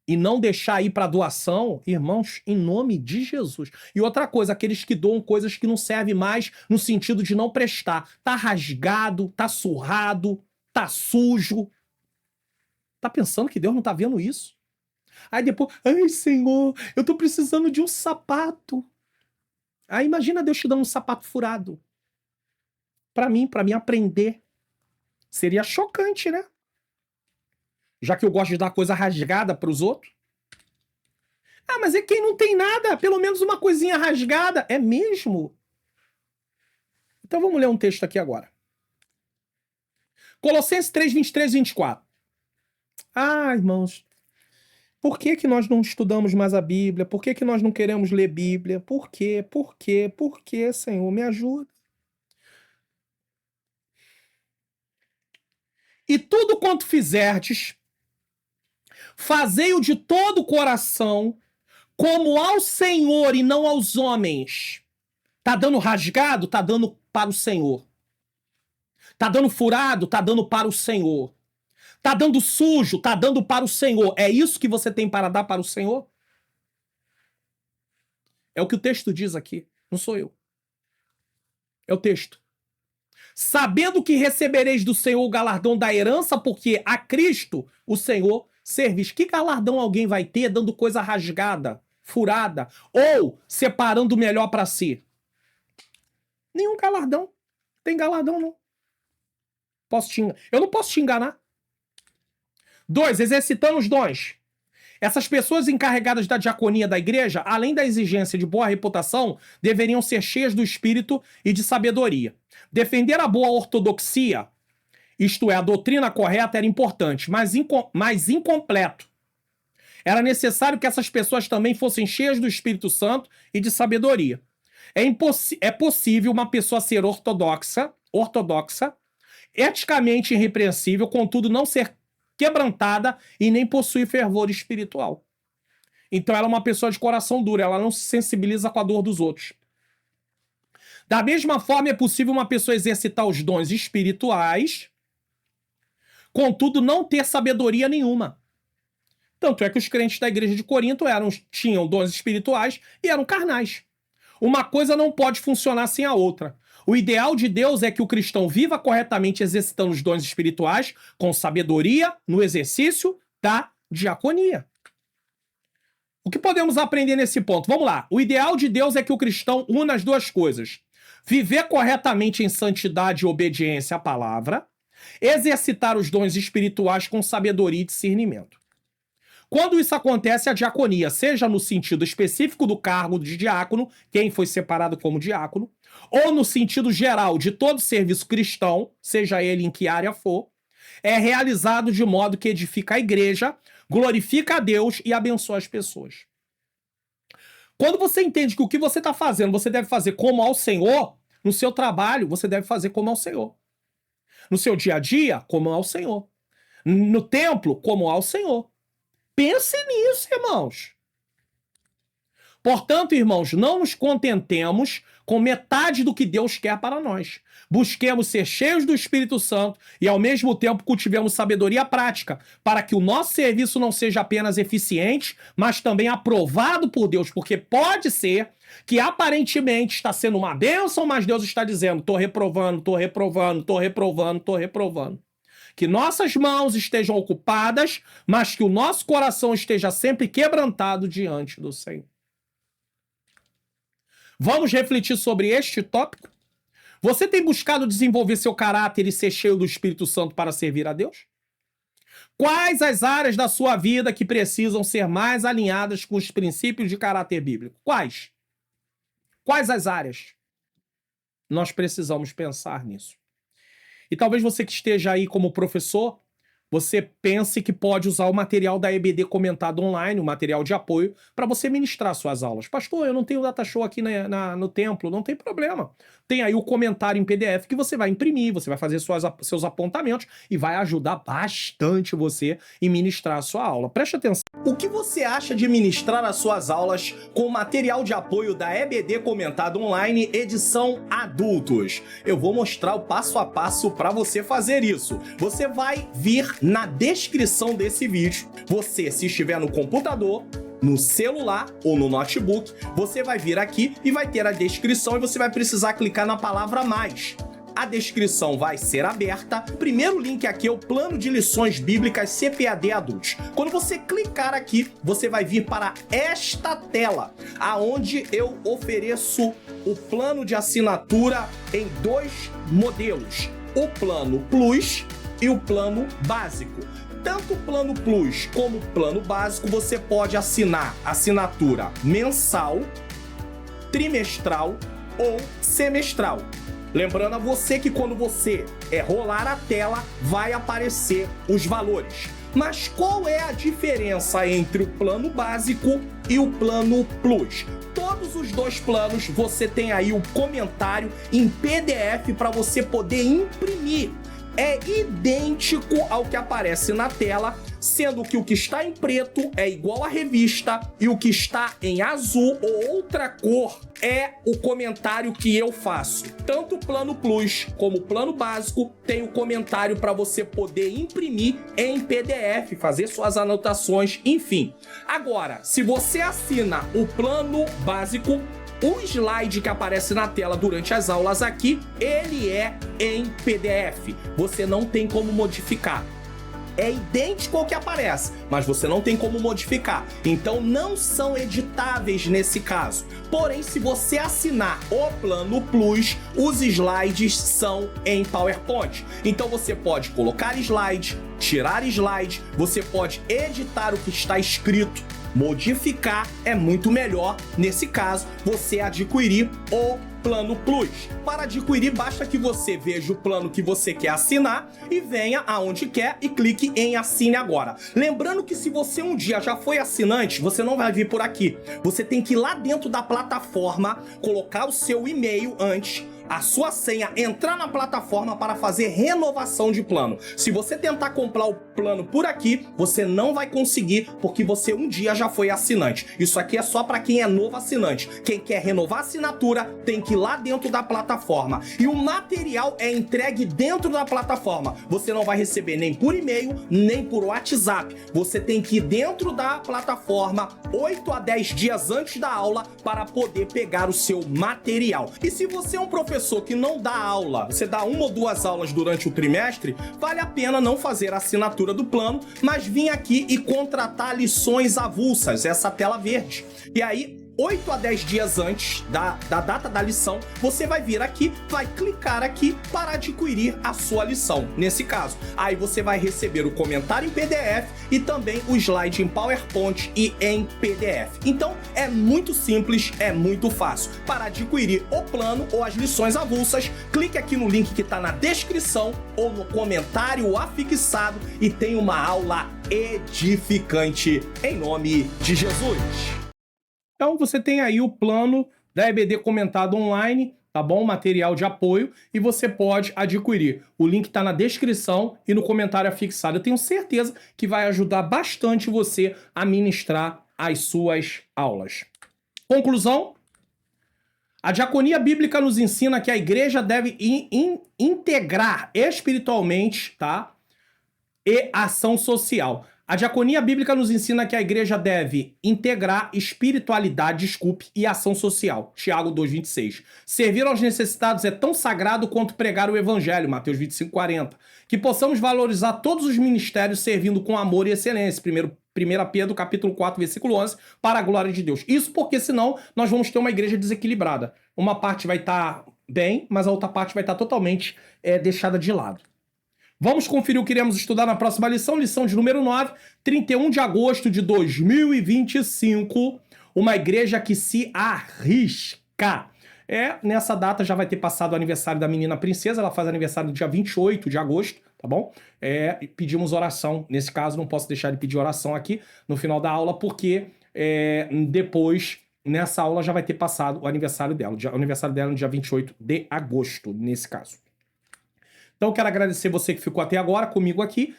e não deixar ir pra doação, irmãos, em nome de Jesus. E outra coisa, aqueles que doam coisas que não servem mais no sentido de não prestar. Tá rasgado, tá surrado, tá sujo. Tá pensando que Deus não tá vendo isso? Aí depois, ai Senhor, eu tô precisando de um sapato. Aí imagina Deus te dando um sapato furado. Pra mim aprender. Seria chocante, né? Já que eu gosto de dar coisa rasgada pros outros. Ah, mas é quem não tem nada, pelo menos uma coisinha rasgada. É mesmo? Então vamos ler um texto aqui agora. Colossenses 3, 23 e 24. Ah, irmãos, por que nós não estudamos mais a Bíblia? Por que nós não queremos ler Bíblia? Por quê? Por quê? Por quê, Senhor? Me ajuda. E tudo quanto fizerdes, fazei-o de todo o coração, como ao Senhor e não aos homens. Tá dando rasgado? Tá dando para o Senhor. Tá dando furado? Tá dando para o Senhor. Tá dando sujo? Tá dando para o Senhor. É isso que você tem para dar para o Senhor? É o que o texto diz aqui. Não sou eu. É o texto. Sabendo que recebereis do Senhor o galardão da herança, porque a Cristo, o Senhor, serviço. Que galardão alguém vai ter dando coisa rasgada, furada, ou separando o melhor para si? Nenhum galardão. Tem galardão, não. Eu não posso te enganar. 2, exercitando os dons. Essas pessoas encarregadas da diaconia da igreja, além da exigência de boa reputação, deveriam ser cheias do espírito e de sabedoria. Defender a boa ortodoxia, isto é, a doutrina correta, era importante, mas incompleto. Era necessário que essas pessoas também fossem cheias do Espírito Santo e de sabedoria. É possível uma pessoa ser ortodoxa, eticamente irrepreensível, contudo não ser quebrantada e nem possuir fervor espiritual. Então ela é uma pessoa de coração duro, ela não se sensibiliza com a dor dos outros. Da mesma forma, é possível uma pessoa exercitar os dons espirituais, contudo não ter sabedoria nenhuma. Tanto é que os crentes da igreja de Corinto tinham dons espirituais e eram carnais. Uma coisa não pode funcionar sem a outra. O ideal de Deus é que o cristão viva corretamente exercitando os dons espirituais com sabedoria no exercício da diaconia. O que podemos aprender nesse ponto? Vamos lá. O ideal de Deus é que o cristão una as duas coisas. Viver corretamente em santidade e obediência à palavra, exercitar os dons espirituais com sabedoria e discernimento. Quando isso acontece, a diaconia, seja no sentido específico do cargo de diácono, quem foi separado como diácono, ou no sentido geral de todo serviço cristão, seja ele em que área for, é realizado de modo que edifica a igreja, glorifica a Deus e abençoa as pessoas. Quando você entende que o que você está fazendo, você deve fazer como ao Senhor, no seu trabalho, você deve fazer como ao Senhor. No seu dia a dia, como ao Senhor. No templo, como ao Senhor. Pense nisso, irmãos. Portanto, irmãos, não nos contentemos com metade do que Deus quer para nós. Busquemos ser cheios do Espírito Santo e, ao mesmo tempo, cultivemos sabedoria prática, para que o nosso serviço não seja apenas eficiente, mas também aprovado por Deus, porque pode ser que aparentemente está sendo uma bênção, mas Deus está dizendo, estou reprovando, estou reprovando, estou reprovando, estou reprovando. Que nossas mãos estejam ocupadas, mas que o nosso coração esteja sempre quebrantado diante do Senhor. Vamos refletir sobre este tópico? Você tem buscado desenvolver seu caráter e ser cheio do Espírito Santo para servir a Deus? Quais as áreas da sua vida que precisam ser mais alinhadas com os princípios de caráter bíblico? Quais? Quais as áreas? Nós precisamos pensar nisso. E talvez você que esteja aí como professor, você pense que pode usar o material da EBD comentado online, o material de apoio, para você ministrar suas aulas. Pastor, eu não tenho data show aqui no templo, não tem problema. Tem aí o comentário em PDF que você vai imprimir, você vai fazer seus apontamentos e vai ajudar bastante você em ministrar a sua aula. Preste atenção. O que você acha de ministrar as suas aulas com o material de apoio da EBD comentado online, edição adultos? Eu vou mostrar o passo a passo para você fazer isso. Você vai vir na descrição desse vídeo. Você, se estiver no computador, no celular ou no notebook, você vai vir aqui e vai ter a descrição e você vai precisar clicar na palavra mais. A descrição vai ser aberta. O primeiro link aqui é o plano de lições bíblicas CPAD Adultos. Quando você clicar aqui, você vai vir para esta tela, aonde eu ofereço o plano de assinatura em 2 modelos, o plano Plus e o plano básico. Tanto o plano Plus como o plano básico você pode assinar assinatura mensal, trimestral ou semestral. Lembrando a você que quando você rolar a tela, vai aparecer os valores. Mas qual é a diferença entre o plano básico e o plano Plus? Todos os 2 planos você tem aí o comentário em PDF para você poder imprimir. É idêntico ao que aparece na tela, sendo que o que está em preto é igual à revista e o que está em azul ou outra cor é o comentário que eu faço. Tanto o plano Plus como o plano básico tem o comentário para você poder imprimir em PDF, fazer suas anotações, enfim. Agora, se você assina o plano básico, o slide que aparece na tela durante as aulas aqui, ele é em PDF. Você não tem como modificar. é idêntico ao que aparece, mas você não tem como modificar. Então não são editáveis nesse caso. Porém, se você assinar o Plano Plus, os slides são em PowerPoint. Então você pode colocar slide, tirar slide, você pode editar o que está escrito, modificar. É muito melhor, nesse caso, você adquirir o Plano Plus. Para adquirir, basta que você veja o plano que você quer assinar e venha aonde quer e clique em Assine Agora. Lembrando que se você um dia já foi assinante, você não vai vir por aqui. Você tem que ir lá dentro da plataforma, colocar o seu e-mail antes, a sua senha, entrar na plataforma para fazer renovação de plano. Se você tentar comprar o plano por aqui, você não vai conseguir, porque você um dia já foi assinante. Isso aqui é só para quem é novo assinante. Quem quer renovar a assinatura tem que ir lá dentro da plataforma. E o material é entregue dentro da plataforma. Você não vai receber nem por e-mail, nem por WhatsApp. Você tem que ir dentro da plataforma 8 a 10 dias antes da aula para poder pegar o seu material. E se você é um professor que não dá aula, você dá 1 ou 2 aulas durante o trimestre, vale a pena não fazer a assinatura do plano, mas vir aqui e contratar lições avulsas, essa tela verde. E aí, 8 a 10 dias antes da data da lição, você vai vir aqui, vai clicar aqui para adquirir a sua lição, nesse caso. Aí você vai receber o comentário em PDF e também o slide em PowerPoint e em PDF. Então, é muito simples, é muito fácil. Para adquirir o plano ou as lições avulsas, clique aqui no link que está na descrição ou no comentário afixado e tem uma aula edificante em nome de Jesus. Então você tem aí o plano da EBD comentado online, tá bom? Material de apoio, e você pode adquirir. O link está na descrição e no comentário afixado. Eu tenho certeza que vai ajudar bastante você a ministrar as suas aulas. Conclusão: a diaconia bíblica nos ensina que a igreja deve integrar espiritualmente, tá? E ação social. A diaconia bíblica nos ensina que a igreja deve integrar espiritualidade, e ação social. Tiago 2,26. Servir aos necessitados é tão sagrado quanto pregar o evangelho. Mateus 25,40. Que possamos valorizar todos os ministérios servindo com amor e excelência. 1 Pedro capítulo 4, versículo 11, para a glória de Deus. Isso porque senão nós vamos ter uma igreja desequilibrada. Uma parte vai estar bem, mas a outra parte vai estar totalmente deixada de lado. Vamos conferir o que iremos estudar na próxima lição, lição de número 9, 31 de agosto de 2025, uma igreja que se arrisca. Nessa data já vai ter passado o aniversário da menina princesa, ela faz aniversário no dia 28 de agosto, tá bom? Pedimos oração, nesse caso não posso deixar de pedir oração aqui no final da aula, porque depois, nessa aula, já vai ter passado o aniversário dela. O aniversário dela é no dia 28 de agosto, nesse caso. Então, quero agradecer você que ficou até agora comigo aqui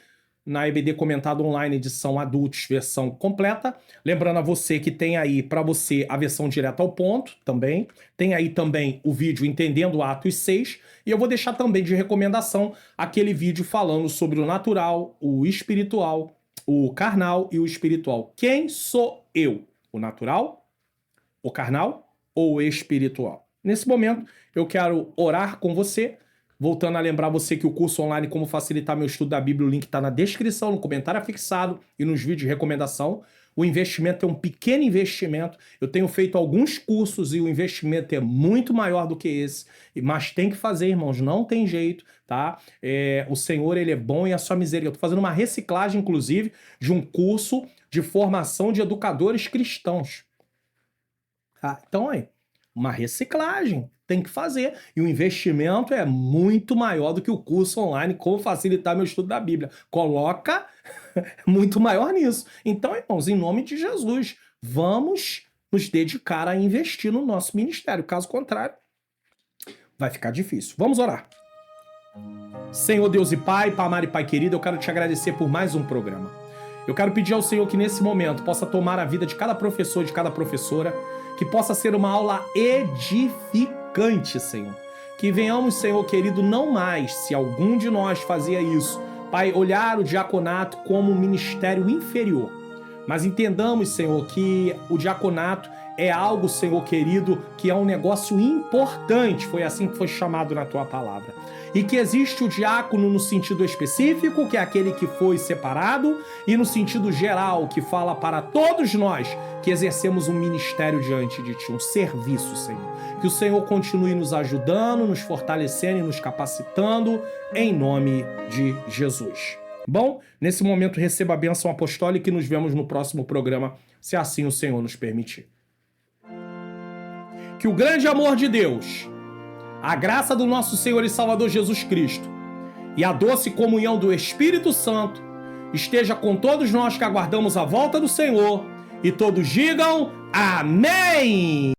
na EBD Comentado Online, edição Adultos, versão completa. Lembrando a você que tem aí para você a versão direta ao ponto também. Tem aí também o vídeo Entendendo Atos 6. E eu vou deixar também de recomendação aquele vídeo falando sobre o natural, o espiritual, o carnal e o espiritual. Quem sou eu? O natural, o carnal ou o espiritual? Nesse momento, eu quero orar com você. Voltando a lembrar você que o curso online Como Facilitar Meu Estudo da Bíblia, o link está na descrição, no comentário afixado e nos vídeos de recomendação. O investimento é um pequeno investimento. Eu tenho feito alguns cursos e o investimento é muito maior do que esse. Mas tem que fazer, irmãos, não tem jeito, tá? O Senhor, Ele é bom e a sua misericórdia. Eu estou fazendo uma reciclagem, inclusive, de um curso de formação de educadores cristãos. Tá? Então, aí, uma reciclagem. Tem que fazer. E o investimento é muito maior do que o curso online Como Facilitar Meu Estudo da Bíblia. Coloca muito maior nisso. Então, irmãos, em nome de Jesus, vamos nos dedicar a investir no nosso ministério. Caso contrário, vai ficar difícil. Vamos orar. Senhor Deus e Pai, Pai amado e Pai querido, eu quero te agradecer por mais um programa. Eu quero pedir ao Senhor que nesse momento possa tomar a vida de cada professor, de cada professora, que possa ser uma aula edificante, Senhor. Que venhamos, Senhor querido, não mais, se algum de nós fazia isso, Pai, olhar o diaconato como um ministério inferior. Mas entendamos, Senhor, que o diaconato é algo, Senhor querido, que é um negócio importante, foi assim que foi chamado na tua palavra. E que existe o diácono no sentido específico, que é aquele que foi separado, e no sentido geral, que fala para todos nós que exercemos um ministério diante de ti, um serviço, Senhor. Que o Senhor continue nos ajudando, nos fortalecendo e nos capacitando, em nome de Jesus. Bom, nesse momento receba a bênção apostólica e nos vemos no próximo programa, se assim o Senhor nos permitir. Que o grande amor de Deus, a graça do nosso Senhor e Salvador Jesus Cristo e a doce comunhão do Espírito Santo esteja com todos nós que aguardamos a volta do Senhor, e todos digam amém!